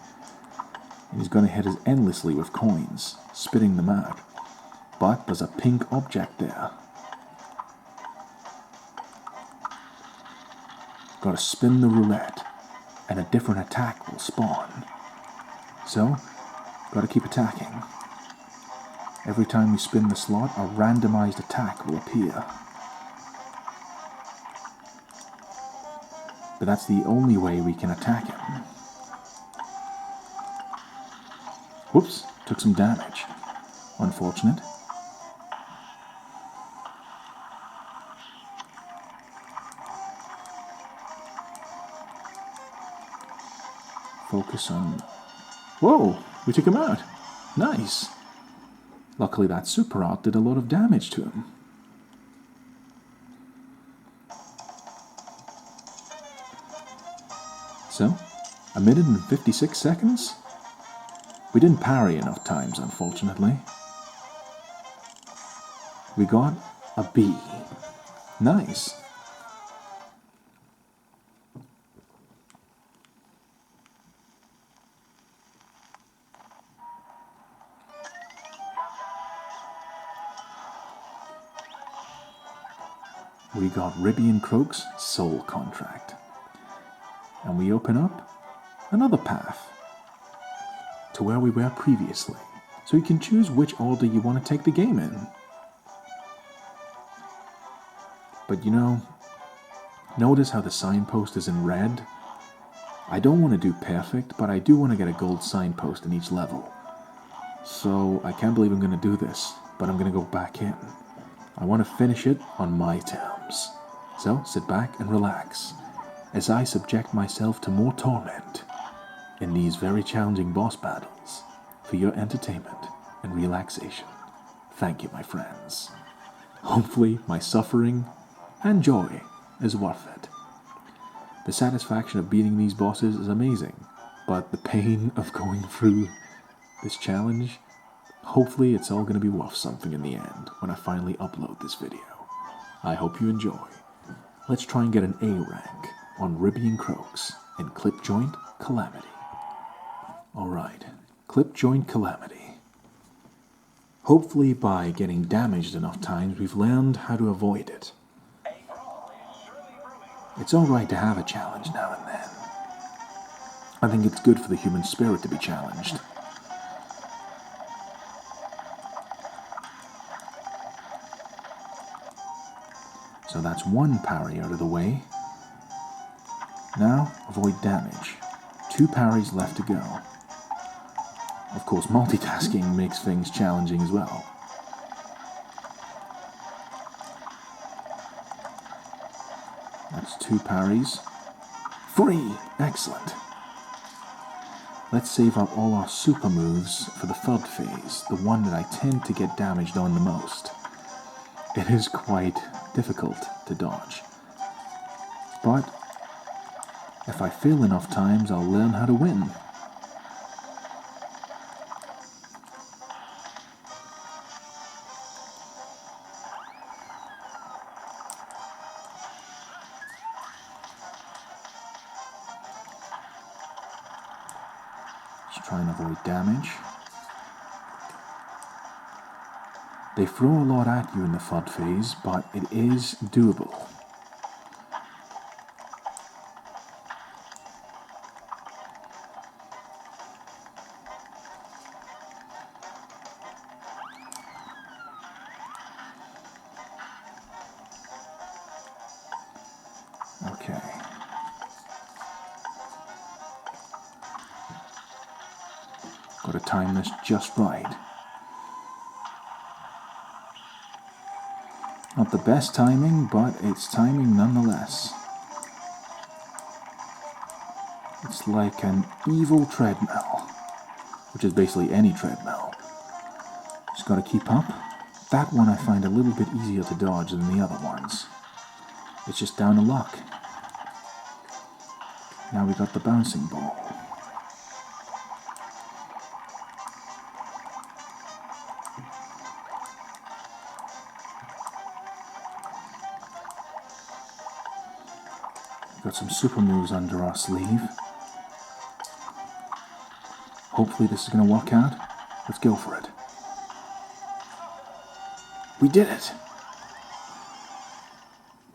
And he's gonna hit us endlessly with coins, spitting them out. But there's a pink object there. Gotta spin the roulette, and a different attack will spawn. So, gotta keep attacking. Every time we spin the slot, a randomized attack will appear. But that's the only way we can attack him. Whoops, took some damage. Unfortunate. Focus on... Whoa, we took him out. Nice. Luckily that super art did a lot of damage to him. So, 1 minute and 56 seconds? We didn't parry enough times, unfortunately. We got a B. Nice. We got RIBBY and CROAKS Soul Contract. And we open up another path to where we were previously. So you can choose which order you want to take the game in. But you know, notice how the signpost is in red? I don't want to do perfect, but I do want to get a gold signpost in each level. So I can't believe I'm going to do this, but I'm going to go back in. I want to finish it on my terms. So sit back and relax as I subject myself to more torment in these very challenging boss battles for your entertainment and relaxation. Thank you, my friends. Hopefully my suffering and joy is worth it. The satisfaction of beating these bosses is amazing, but the pain of going through this challenge, hopefully it's all going to be worth something in the end when I finally upload this video. I hope you enjoy. Let's try and get an A rank on RIBBY and CROAKS in Clip Joint Calamity. Alright, Clip Joint Calamity. Hopefully by getting damaged enough times we've learned how to avoid it. It's alright to have a challenge now and then. I think it's good for the human spirit to be challenged. So that's one parry out of the way. Now, avoid damage. 2 parries left to go. Of course, multitasking makes things challenging as well. That's 2 parries. 3! Excellent. Let's save up all our super moves for the third phase, the one that I tend to get damaged on the most. It is quite difficult to dodge. But if I fail enough times, I'll learn how to win. Just try and avoid damage. They throw a lot at you in the third phase, but it is doable. Okay. Got to time this just right. Not the best timing, but it's timing nonetheless. It's like an evil treadmill, which is basically any treadmill. Just got to keep up. That one I find a little bit easier to dodge than the other ones. It's just down to luck. Now we got the bouncing ball. Got some super moves under our sleeve. Hopefully this is going to work out. Let's go for it. We did it!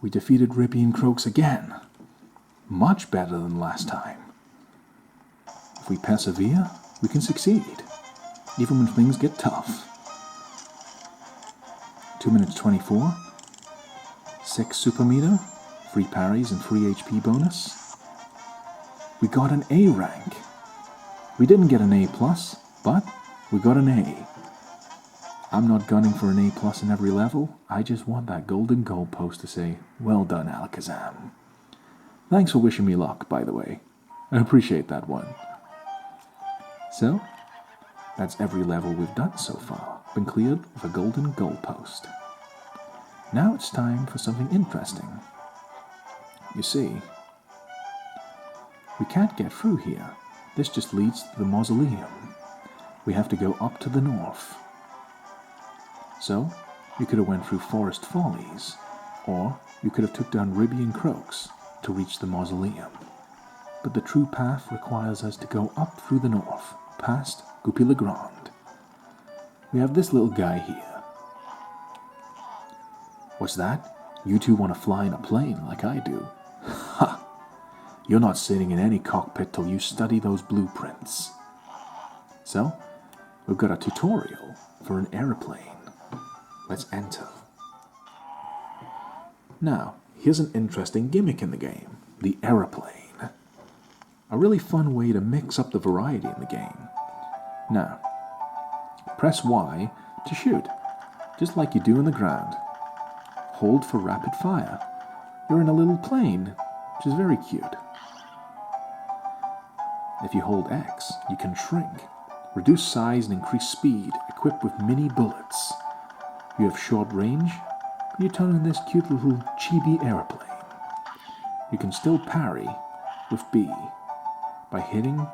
We defeated Ribby and CROAKS again. Much better than last time. If we persevere, we can succeed, even when things get tough. 2 minutes 24. 6 super meter, free parries and free HP bonus. We got an A rank. We didn't get an A+, but we got an A. I'm not gunning for an A+ in every level. I just want that golden goalpost to say, well done, Alakazam. Thanks for wishing me luck, by the way. I appreciate that one. So, that's every level we've done so far. Been cleared with a golden goalpost. Now it's time for something interesting. You see, we can't get through here. This just leads to the mausoleum. We have to go up to the north. So, you could have went through Forest Follies, or you could have took down Ribby and CROAKS to reach the mausoleum. But the true path requires us to go up through the north, past GOOPY the Grande. We have this little guy here. What's that? You two want to fly in a plane like I do? Ha! You're not sitting in any cockpit till you study those blueprints. So, we've got a tutorial for an aeroplane. Let's enter. Now, here's an interesting gimmick in the game, the aeroplane. A really fun way to mix up the variety in the game. Now, press Y to shoot, just like you do in the ground. Hold for rapid fire. You're in a little plane, which is very cute. If you hold X, you can shrink, reduce size and increase speed, equipped with mini bullets. You have short range, but you turn in this cute little chibi aeroplane. You can still parry with B by hitting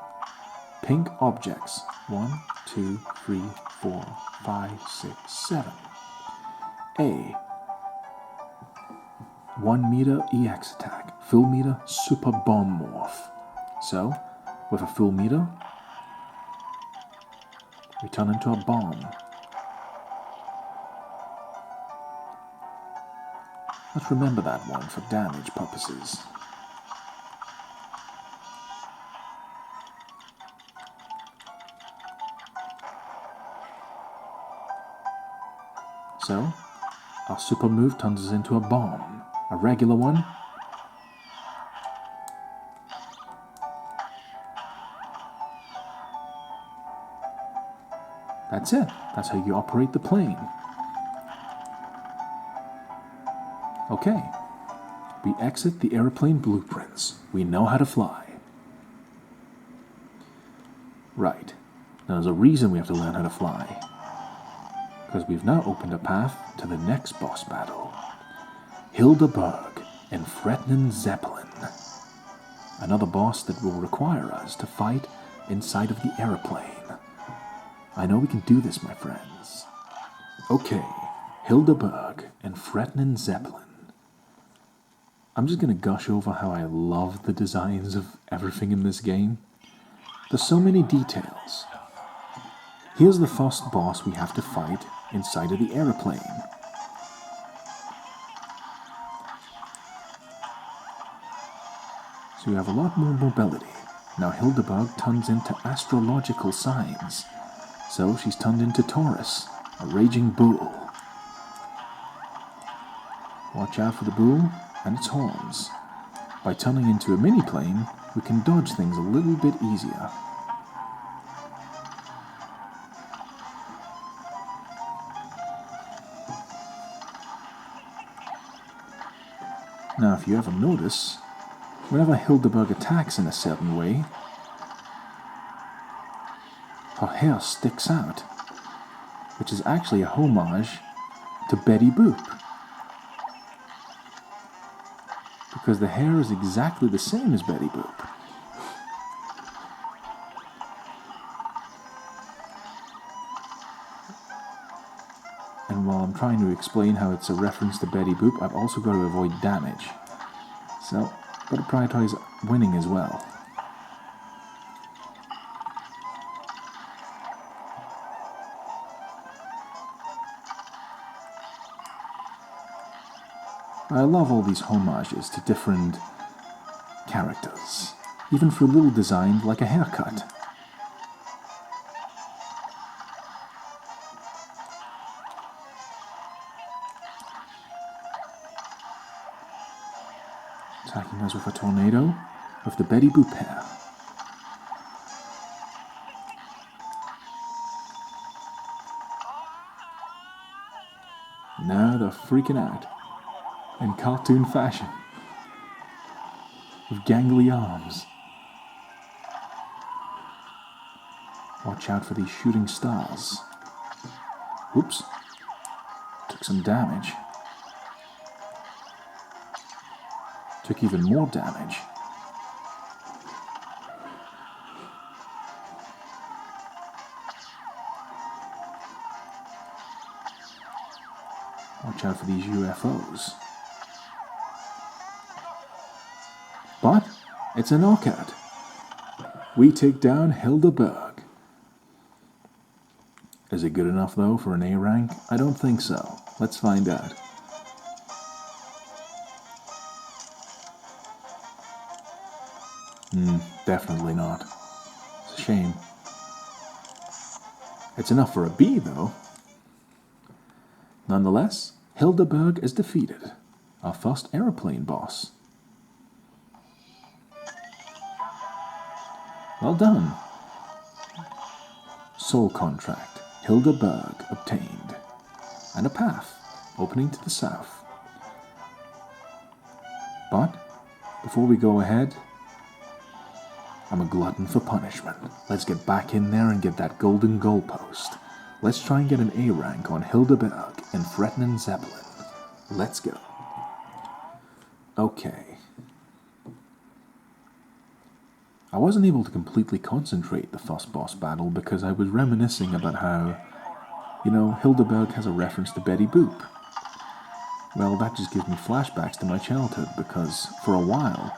pink objects. 1, 2, 3, 4, 5, 6, 7. A. 1 meter EX attack. Full meter super bomb morph. So, with a full meter, we turn into a bomb. Let's remember that one for damage purposes. So, our super move turns us into a bomb. A regular one. That's it. That's how you operate the plane. Okay. We exit the airplane blueprints. We know how to fly. Right. Now there's a reason we have to learn how to fly. Because we've now opened a path to the next boss battle. HILDA BERG and Threatening Zeppelin. Another boss that will require us to fight inside of the aeroplane. I know we can do this, my friends. Okay, HILDA BERG and Threatening Zeppelin. I'm just going to gush over how I love the designs of everything in this game. There's so many details. Here's the first boss we have to fight inside of the aeroplane. So you have a lot more mobility. Now HILDA BERG turns into astrological signs. So she's turned into Taurus, a raging bull. Watch out for the bull and its horns. By turning into a mini-plane, we can dodge things a little bit easier. Now if you ever notice, whenever HILDA BERG attacks in a certain way, her hair sticks out, which is actually a homage to Betty Boop. Because the hair is exactly the same as Betty Boop. I'm trying to explain how it's a reference to Betty Boop, I've also got to avoid damage. So, got to prioritize winning as well. I love all these homages to different characters, even for a little design like a haircut. Attacking us with a tornado with the Betty Boop hair. Now they're freaking out in cartoon fashion with gangly arms. Watch out for these shooting stars. Whoops. Took some damage. Took even more damage. Watch out for these UFOs. But it's a knockout. We take down HILDA BERG. Is it good enough though for an A rank? I don't think so. Let's find out. Definitely not. It's a shame. It's enough for a B though. Nonetheless, HILDA BERG is defeated. Our first aeroplane boss. Well done. Soul contract. HILDA BERG obtained. And a path opening to the south. But, before we go ahead, I'm a glutton for punishment. Let's get back in there and get that golden goalpost. Let's try and get an A rank on HILDA BERG and Threatening Zeppelin. Let's go. Okay. I wasn't able to completely concentrate the first boss battle because I was reminiscing about how, HILDA BERG has a reference to Betty Boop. Well, that just gives me flashbacks to my childhood because for a while,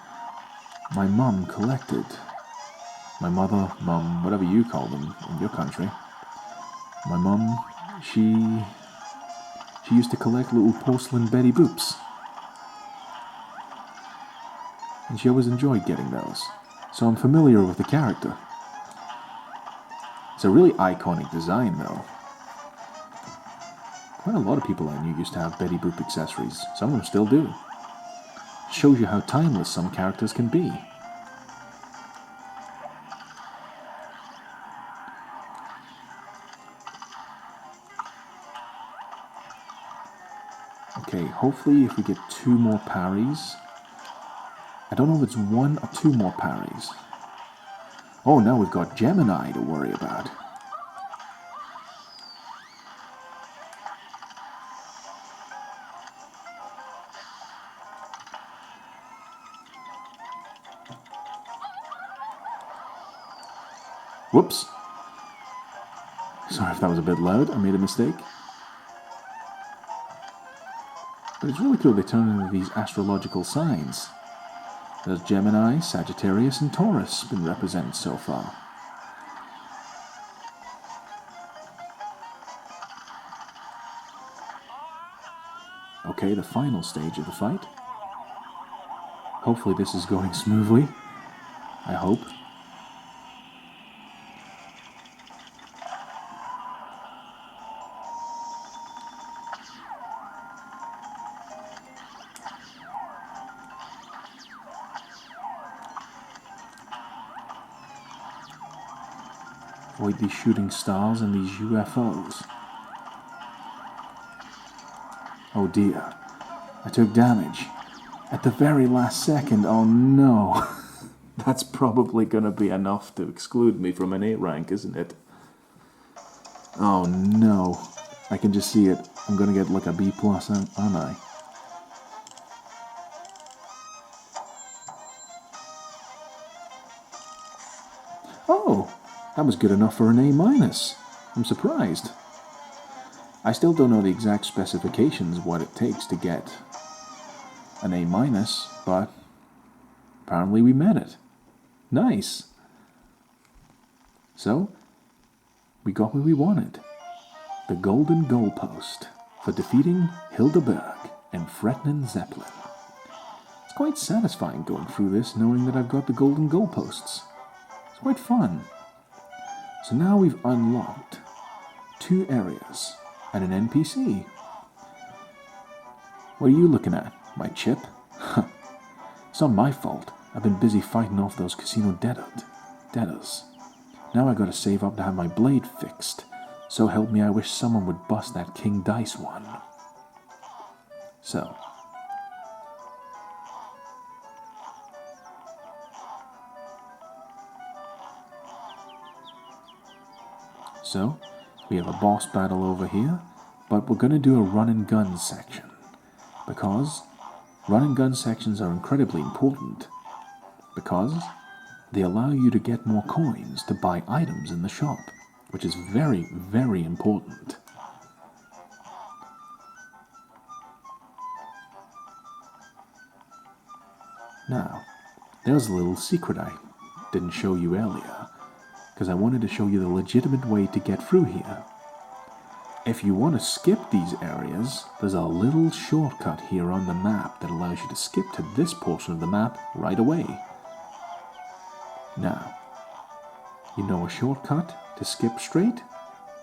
my mum collected, my mother, mum, whatever you call them in your country, my mum, she used to collect little porcelain Betty Boops. And she always enjoyed getting those. So I'm familiar with the character. It's a really iconic design though. Quite a lot of people I knew used to have Betty Boop accessories. Some of them still do. It shows you how timeless some characters can be. Okay, hopefully if we get 2 more parries. I don't know if it's 1 or 2 more parries. Oh, now we've got Gemini to worry about. Whoops. Sorry if that was a bit loud, I made a mistake. But it's really cool they turn into these astrological signs. There's Gemini, Sagittarius, and Taurus been represented so far. Okay, the final stage of the fight. Hopefully this is going smoothly. I hope. Avoid these shooting stars and these UFOs. Oh dear, I took damage. At the very last second, oh no. That's probably going to be enough to exclude me from an A rank, isn't it? Oh no, I can just see it. I'm going to get like a B+, aren't I? Oh, that was good enough for an A-. I'm surprised. I still don't know the exact specifications, what it takes to get an A-, but apparently we met it. Nice. So, we got what we wanted. The golden goalpost for defeating HILDA BERG and Fretnin Zeppelin. It's quite satisfying going through this knowing that I've got the golden goalposts. It's quite fun. So now we've unlocked 2 areas and an NPC. What are you looking at? My chip? It's not my fault. I've been busy fighting off those casino debtors. Now I gotta save up to have my blade fixed. So help me, I wish someone would bust that King Dice one. So. We have a boss battle over here, but we're gonna do a run and gun section. Because run and gun sections are incredibly important. Because they allow you to get more coins to buy items in the shop, which is very, very important. Now, there's a little secret I didn't show you earlier, because I wanted to show you the legitimate way to get through here. If you want to skip these areas, there's a little shortcut here on the map that allows you to skip to this portion of the map right away. Now, you know a shortcut to skip straight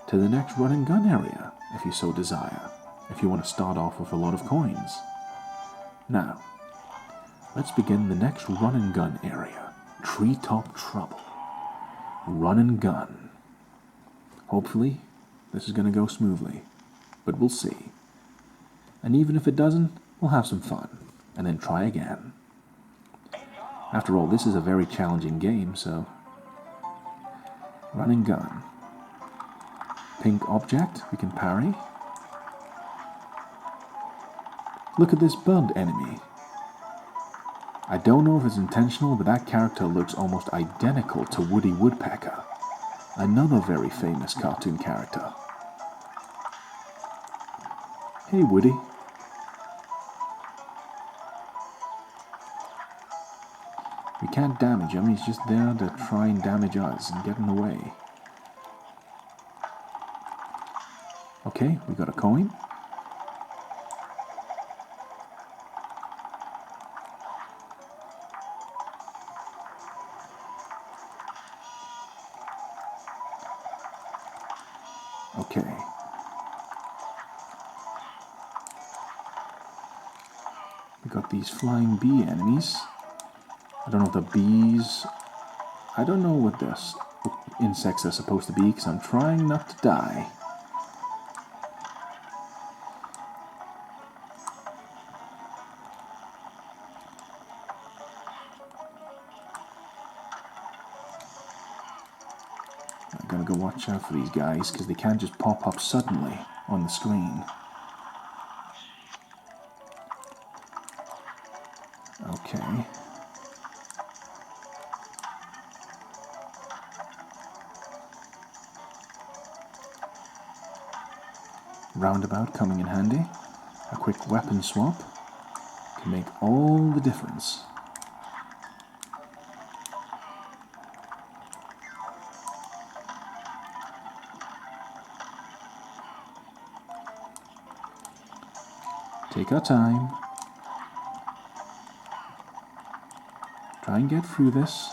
to the next run and gun area, if you so desire, if you want to start off with a lot of coins. Now, let's begin the next run and gun area, Treetop Trouble. Run and gun. Hopefully, this is going to go smoothly, but we'll see. And even if it doesn't, we'll have some fun, and then try again. After all, this is a very challenging game, so... Run and gun. Pink object, we can parry. Look at this bugged enemy. I don't know if it's intentional, but that character looks almost identical to Woody Woodpecker, another very famous cartoon character. Hey, Woody. We can't damage him, he's just there to try and damage us and get in the way. Okay, we got a coin. Okay. We got these flying bee enemies. I don't know if the bees... I don't know what this insects are supposed to be because I'm trying not to die. I'm gonna go watch out for these guys because they can't just pop up suddenly on the screen. Okay. Roundabout coming in handy. A quick weapon swap can make all the difference. Take our time. Try and get through this.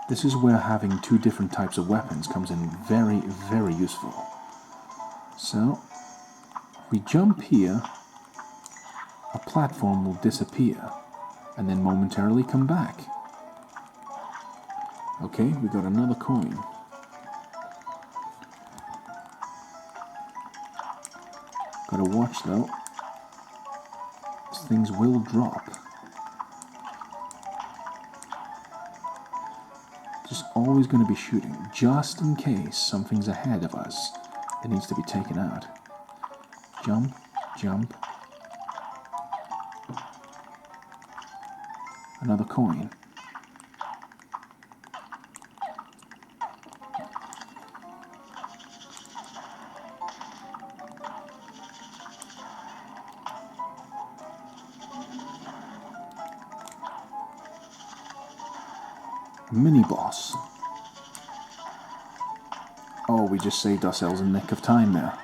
This is where having 2 different types of weapons comes in very, very useful. So, we jump here, a platform will disappear, and then momentarily come back. Okay, we got another coin. Gotta watch though. These things will drop. Just always going to be shooting, just in case something's ahead of us that needs to be taken out. Jump, jump. Another coin. mini-boss. Oh, we just saved ourselves a nick of time there.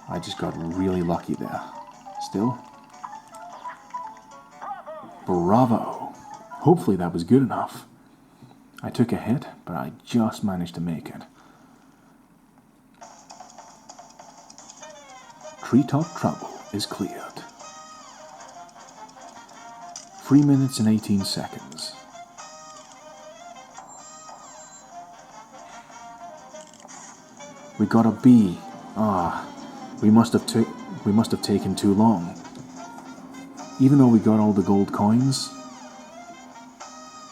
I just got really lucky there. Still. Bravo! Hopefully that was good enough. I took a hit, but I just managed to make it. Treetop trouble is cleared. 3 minutes and 18 seconds. We got a B. We must have taken too long. Even though we got all the gold coins,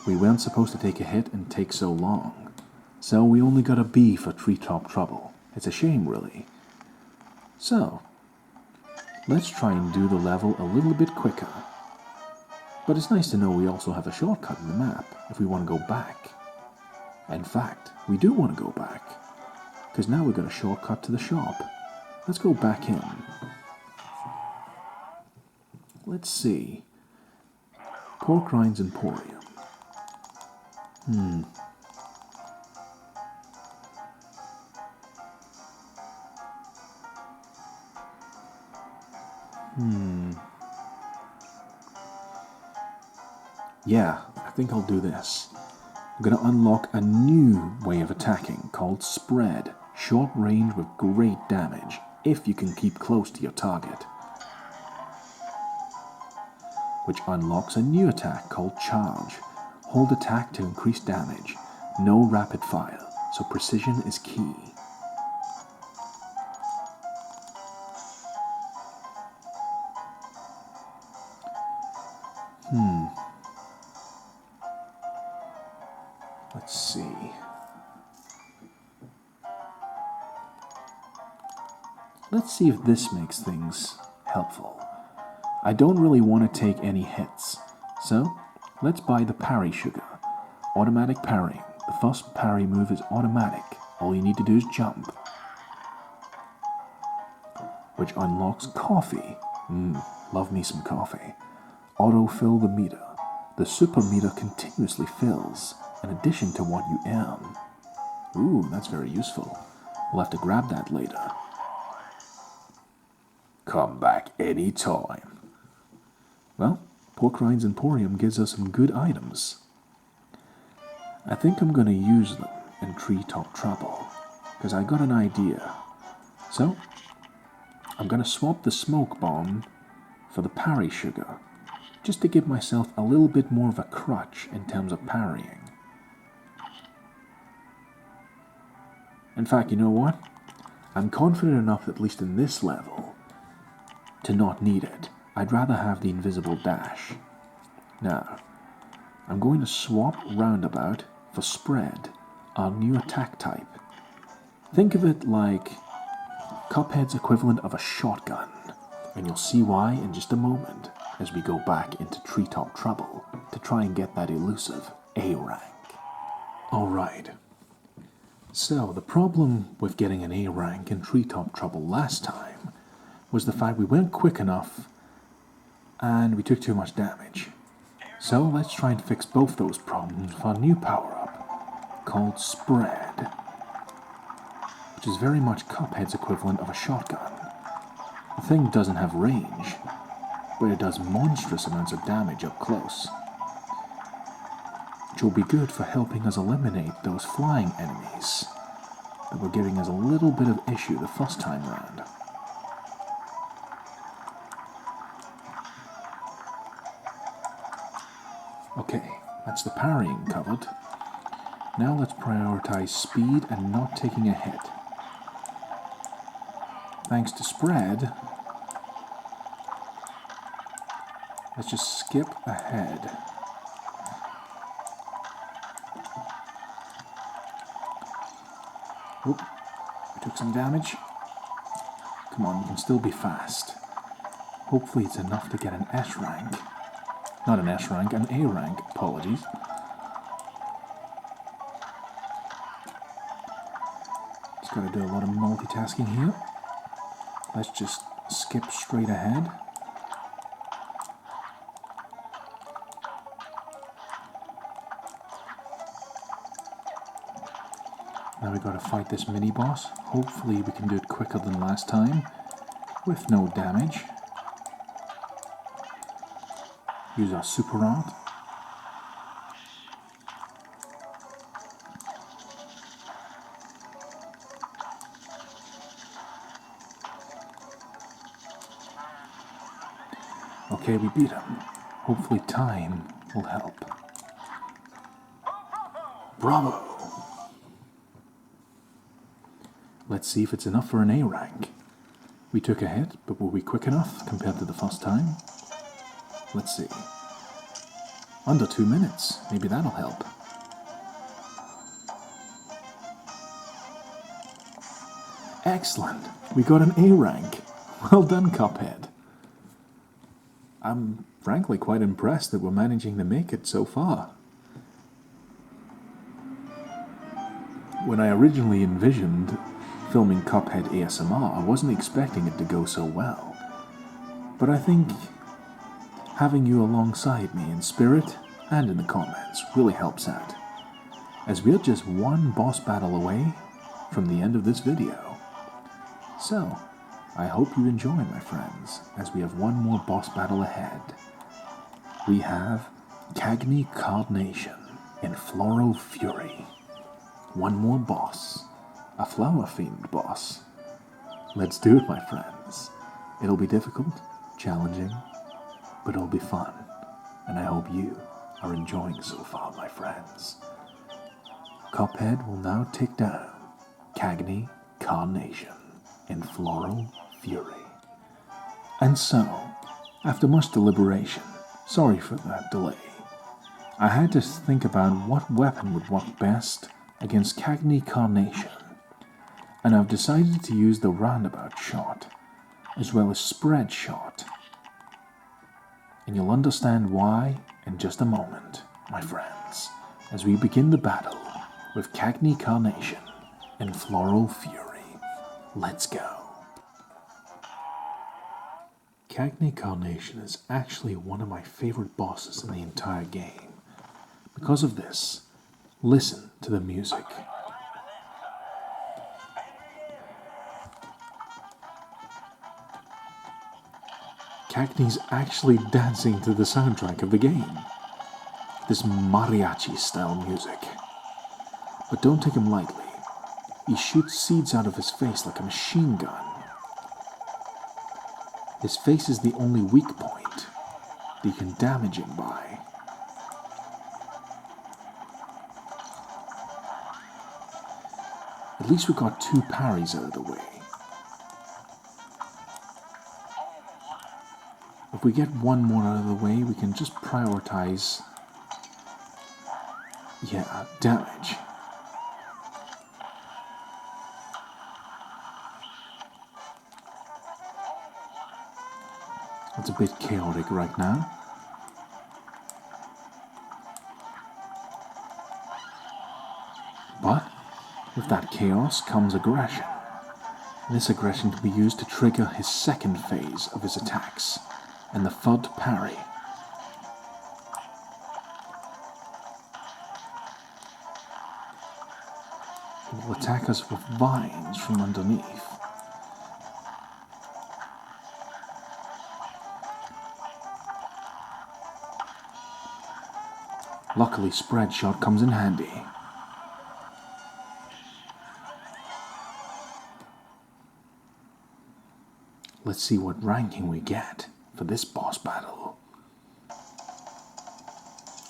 we weren't supposed to take a hit and take so long. So we only got a B for Treetop trouble. It's a shame, really. So, let's try and do the level a little bit quicker. But it's nice to know we also have a shortcut in the map if we want to go back. In fact, we do want to go back, because now we've got a shortcut to the shop. Let's go back in. Let's see. Pork Rinds Emporium. Yeah, I think I'll do this. I'm going to unlock a new way of attacking called Spread. Short range with great damage, if you can keep close to your target. Which unlocks a new attack called Charge. Hold attack to increase damage. No rapid fire, so precision is key. Let's see. Let's see if this makes things helpful. I don't really want to take any hits, so let's buy the parry sugar. Automatic parrying. The first parry move is automatic. All you need to do is jump. Which unlocks coffee. Love me some coffee. Auto-fill the meter. The super meter continuously fills, in addition to what you earn. Ooh, that's very useful. We'll have to grab that later. Come back anytime. Well, Pork Rinds Emporium gives us some good items. I think I'm going to use them in Treetop Trouble, because I got an idea. So, I'm going to swap the smoke bomb for the parry sugar, just to give myself a little bit more of a crutch in terms of parrying. In fact, you know what? I'm confident enough, at least in this level, to not need it. I'd rather have the invisible dash. Now, I'm going to swap Roundabout for Spread, our new attack type. Think of it like Cuphead's equivalent of a shotgun, and you'll see why in just a moment as we go back into Treetop Trouble to try and get that elusive A rank. Alright, so the problem with getting an A rank in Treetop Trouble last time was the fact we weren't quick enough and we took too much damage. So let's try and fix both those problems with our new power-up called Spread, which is very much Cuphead's equivalent of a shotgun. The thing doesn't have range, but it does monstrous amounts of damage up close, which will be good for helping us eliminate those flying enemies that were giving us a little bit of issue the first time round. Okay, that's the parrying covered. Now let's prioritize speed and not taking a hit. Thanks to Spread, let's just skip ahead. Oop, we took some damage. Come on, you can still be fast. Hopefully it's enough to get an S rank. Not an S rank, an A rank, apologies. Just gotta do a lot of multitasking here. Let's just skip straight ahead. Now we gotta fight this mini-boss. Hopefully we can do it quicker than last time, with no damage. Use our super art. Okay, we beat him. Hopefully time will help. Bravo! Let's see if it's enough for an A rank. We took a hit, but were we quick enough compared to the first time? Let's see. Under 2 minutes. Maybe that'll help. Excellent! We got an A rank. Well done, Cuphead. I'm frankly quite impressed that we're managing to make it so far. When I originally envisioned filming Cuphead ASMR, I wasn't expecting it to go so well. But I think having you alongside me in spirit and in the comments really helps out, as we're just one boss battle away from the end of this video. So, I hope you enjoy, my friends, as we have one more boss battle ahead. We have CAGNEY CARNATION in Floral Fury. One more boss. A flower-themed boss. Let's do it, my friends. It'll be difficult, challenging, but it'll be fun. And I hope you are enjoying so far, my friends. Cuphead will now take down CAGNEY CARNATION in Floral Fury. And so, after much deliberation, sorry for that delay, I had to think about what weapon would work best against CAGNEY CARNATION, and I've decided to use the roundabout shot, as well as spread shot. And you'll understand why in just a moment, my friends, as we begin the battle with CAGNEY CARNATION in Floral Fury. Let's go. CAGNEY CARNATION is actually one of my favorite bosses in the entire game. Because of this, listen to the music. CAGNEY's actually dancing to the soundtrack of the game. This mariachi-style music. But don't take him lightly. He shoots seeds out of his face like a machine gun. His face is the only weak point that you can damage him by. At least we got 2 parries out of the way. If we get one more out of the way, we can just prioritize, damage. It's a bit chaotic right now. But with that chaos comes aggression. And this aggression can be used to trigger his second phase of his attacks, and the FUD parry. He will attack us with vines from underneath. Luckily, spread shot comes in handy. Let's see what ranking we get for this boss battle.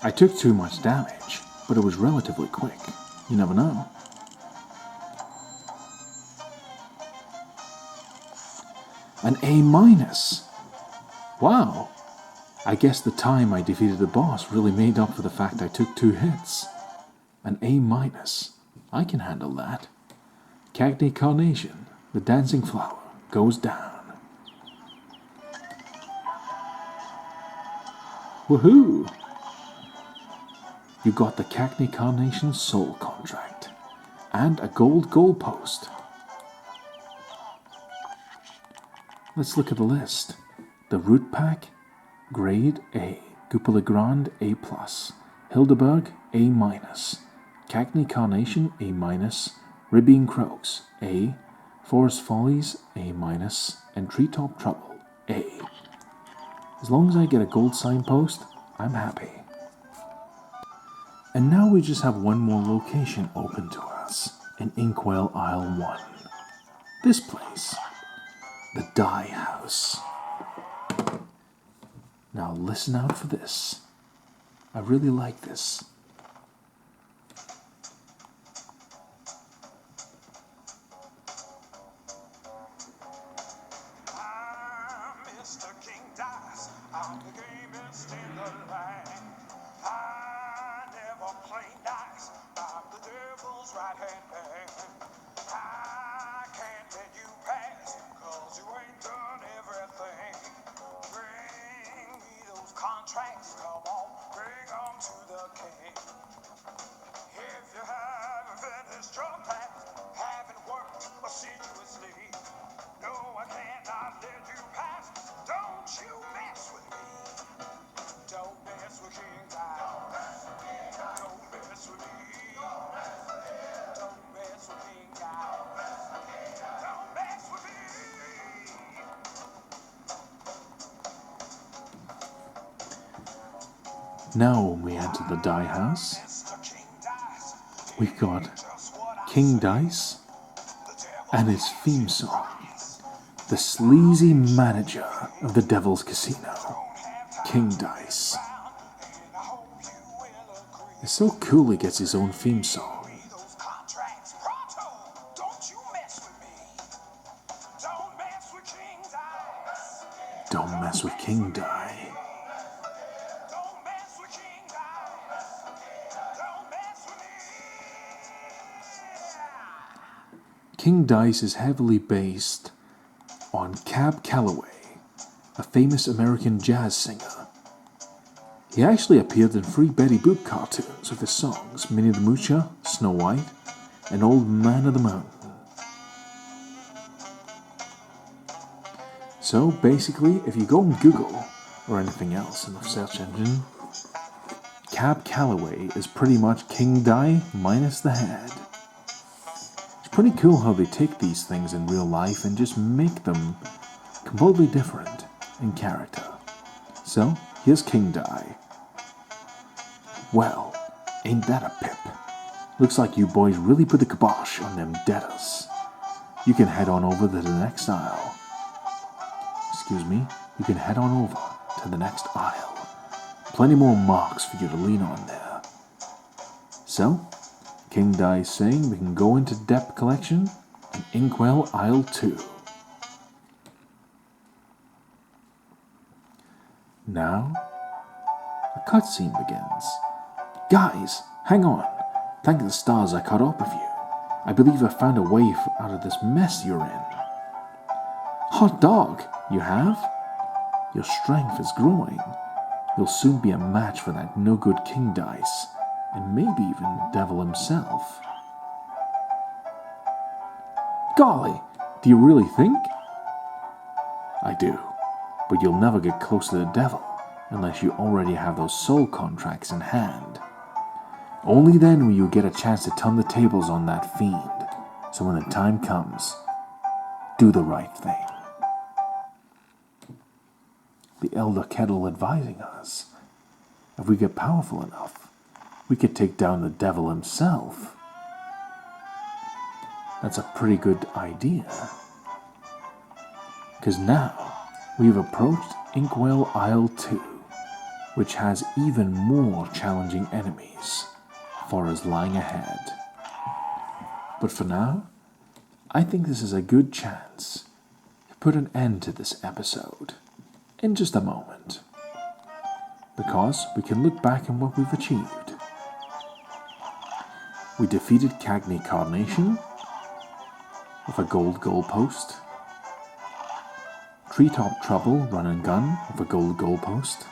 I took too much damage, but it was relatively quick. You never know. An A-. Wow. I guess the time I defeated the boss really made up for the fact I took 2 hits. An A-. I can handle that. CAGNEY CARNATION, the dancing flower, goes down. Woohoo! You got the CAGNEY CARNATION soul contract and a gold goalpost. Let's look at the list. The root pack, grade A. GOOPY GRANDE A+. HILDA BERG A-. CAGNEY CARNATION A-. RIBBY and CROAKS, A. FOLLIES, A-, and TREETOP Trouble, A. As long as I get a gold signpost, I'm happy. And now we just have one more location open to us, in Inkwell Isle 1. This place, the Dye House. Now listen out for this. I really like this. I'm the gamest in the land. I never play nice. I'm the devil's right-hand man. I can't let you pass, cause you ain't done everything. Bring me those contracts, come on, bring them to the king. If you haven't finished your task, haven't worked assiduously, no, I cannot let you pass. Don't you mess with me. Don't mess with King Guy. Don't mess with me. Don't mess with King Guy. Don't mess with me. Now when we enter the Dye House, we've got King Dice and his theme song. The sleazy manager of the Devil's Casino, King Dice. It's so cool he gets his own theme song. Don't mess with King Di. King Dice is heavily based on Cab Calloway, a famous American jazz singer. He actually appeared in 3 Betty Boop cartoons with his songs Minnie the Moocher, Snow White, and Old Man of the Mountain. So basically, if you go on Google or anything else in the search engine, Cab Calloway is pretty much King Di minus the head. It's pretty cool how they take these things in real life and just make them completely different in character. So, here's King Di. Well, ain't that a pip? Looks like you boys really put the kibosh on them debtors. You can head on over to the next aisle. Excuse me, you can head on over to the next aisle. Plenty more marks for you to lean on there. So, King Di's saying we can go into debt collection in Inkwell Aisle 2. Now, a cutscene begins. Guys, hang on. Thank the stars I caught up with you. I believe I found a way out of this mess you're in. Hot dog, you have? Your strength is growing. You'll soon be a match for that no-good King Dice, and maybe even the devil himself. Golly, do you really think? I do, but you'll never get close to the devil unless you already have those soul contracts in hand. Only then will you get a chance to turn the tables on that fiend, so when the time comes, do the right thing. The Elder Kettle advising us, if we get powerful enough, we could take down the devil himself. That's a pretty good idea. Because now, we've approached Inkwell Isle 2, which has even more challenging enemies for us lying ahead. But for now, I think this is a good chance to put an end to this episode in just a moment, because we can look back on what we've achieved. We defeated CAGNEY CARNATION with a gold goalpost, TREETOP Trouble Run and Gun with a gold goalpost,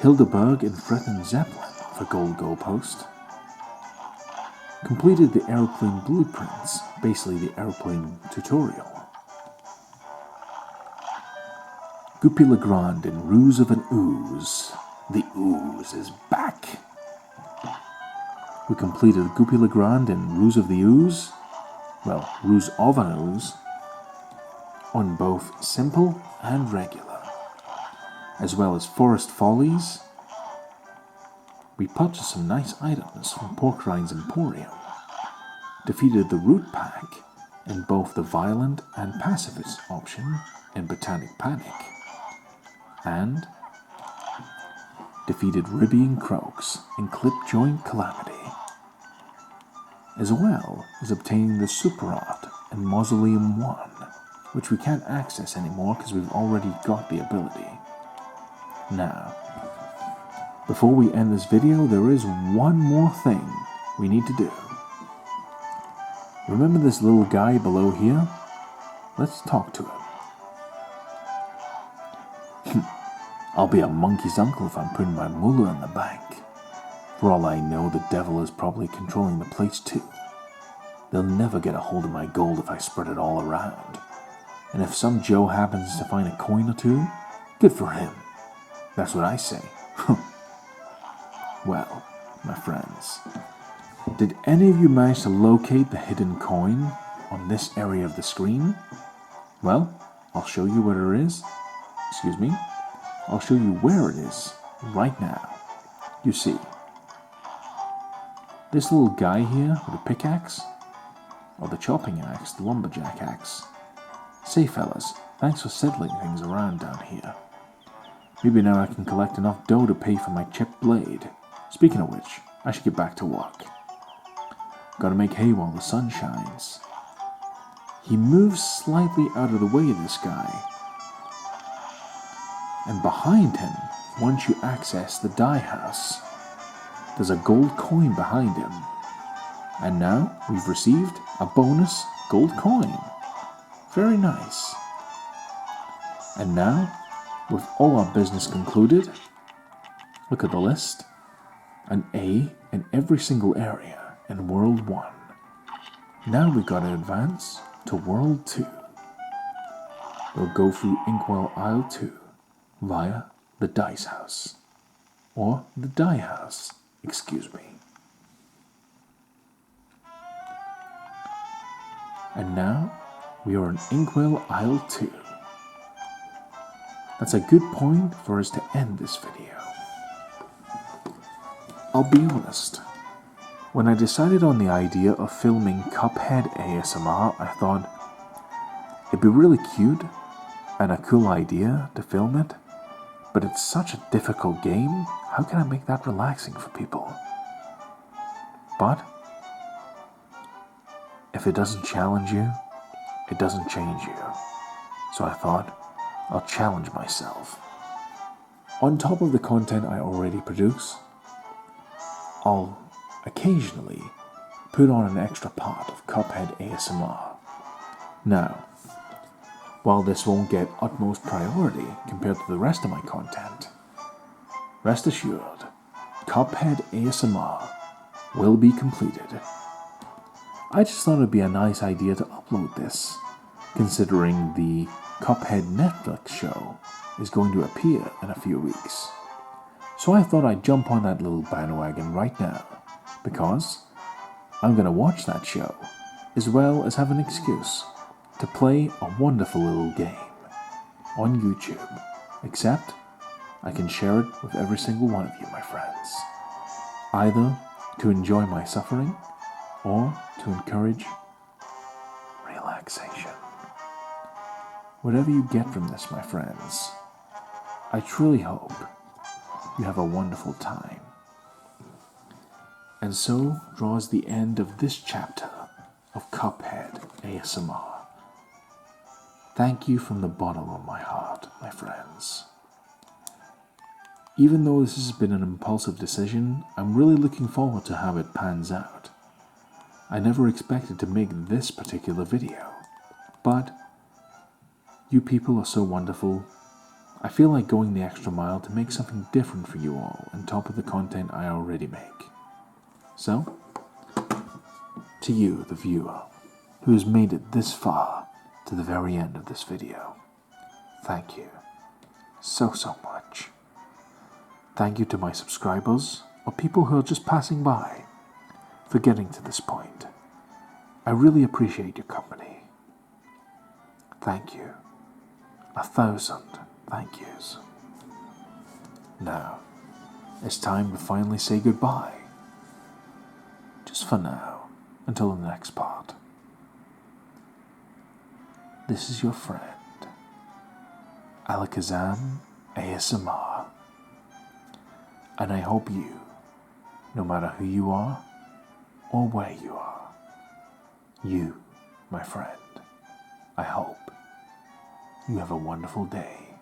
HILDA BERG and threatened Zeppelin with a gold goalpost, completed the aeroplane blueprints, basically the aeroplane tutorial, Goopy Grande and Ruse of an Ooze. The ooze is back. We completed Goopy Le Grande and Ruse of the Ooze, well, Ruse of an Ooze, on both simple and regular, as well as Forest Follies. We purchased some nice items from Porcrine's Emporium, defeated the Root Pack in both the Violent and Pacifist option in Botanic Panic, and defeated Ribby and CROAKS in Clip Joint Calamity, as well as obtaining the Super Art in Mausoleum 1, which we can't access anymore because we've already got the ability. Now, before we end this video, there is one more thing we need to do. Remember this little guy below here? Let's talk to him. I'll be a monkey's uncle if I'm putting my moolah in the bank. For all I know, the devil is probably controlling the place too. They'll never get a hold of my gold if I spread it all around. And if some Joe happens to find a coin or two, good for him. That's what I say. Well, my friends, did any of you manage to locate the hidden coin on this area of the screen? Well, I'll show you where it is. Excuse me. I'll show you where it is right now. You see, this little guy here with a pickaxe, or the chopping axe, the lumberjack axe. Say fellas, thanks for settling things around down here. Maybe now I can collect enough dough to pay for my chipped blade. Speaking of which, I should get back to work. Gotta make hay while the sun shines. He moves slightly out of the way of this guy. And behind him, once you access the dye house, there's a gold coin behind him. And now we've received a bonus gold coin. Very nice. And now, with all our business concluded, look at the list. An A in every single area in World 1. Now we've got to advance to World 2. We'll go through Inkwell Isle 2 via the Dice House. Or the Die House, excuse me. And now we are in Inkwell Isle 2. That's a good point for us to end this video. I'll be honest, when I decided on the idea of filming Cuphead ASMR, I thought it'd be really cute and a cool idea to film it, but it's such a difficult game, how can I make that relaxing for people? But if it doesn't challenge you, it doesn't change you. So I thought, I'll challenge myself. On top of the content I already produce, I'll occasionally put on an extra part of Cuphead ASMR. Now, while this won't get utmost priority compared to the rest of my content, rest assured, Cuphead ASMR will be completed. I just thought it'd be a nice idea to upload this, considering the Cuphead Netflix show is going to appear in a few weeks. So I thought I'd jump on that little bandwagon right now, because I'm going to watch that show, as well as have an excuse to play a wonderful little game on YouTube, except I can share it with every single one of you, my friends, either to enjoy my suffering or to encourage relaxation. Whatever you get from this, my friends, I truly hope you have a wonderful time. And so draws the end of this chapter of Cuphead ASMR. Thank you from the bottom of my heart, my friends. Even though this has been an impulsive decision, I'm really looking forward to how it pans out. I never expected to make this particular video, but you people are so wonderful. I feel like going the extra mile to make something different for you all on top of the content I already make. So, to you, the viewer, who has made it this far to the very end of this video, thank you so much. Thank you to my subscribers or people who are just passing by. for getting to this point. I really appreciate your company. Thank you. 1,000 thank yous. Now, it's time to finally say goodbye. Just for now, until the next part. This is your friend, Alakazam ASMR. And I hope you, no matter who you are or where you are, you, my friend, I hope you have a wonderful day.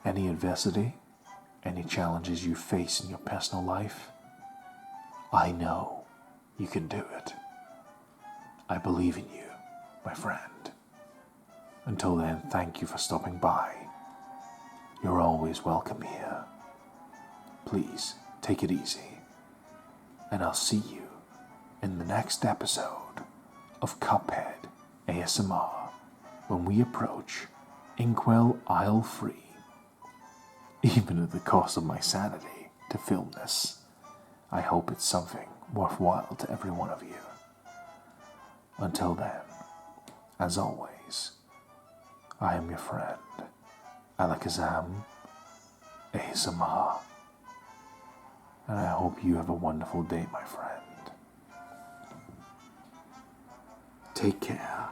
Any adversity, any challenges you face in your personal life, I know you can do it. I believe in you, my friend. Until then, thank you for stopping by. You're always welcome here. Please take it easy, and I'll see you in the next episode of Cuphead ASMR when we approach Inkwell Isle Free, even at the cost of my sanity to film this. I hope it's something worthwhile to every one of you. Until then, as always, I am your friend, Alakazam ASMR, and I hope you have a wonderful day, my friend. Take care,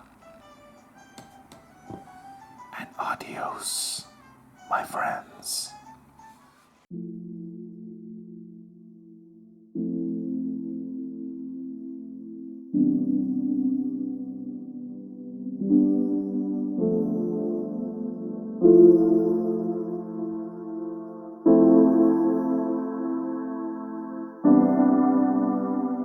and adios, my friends.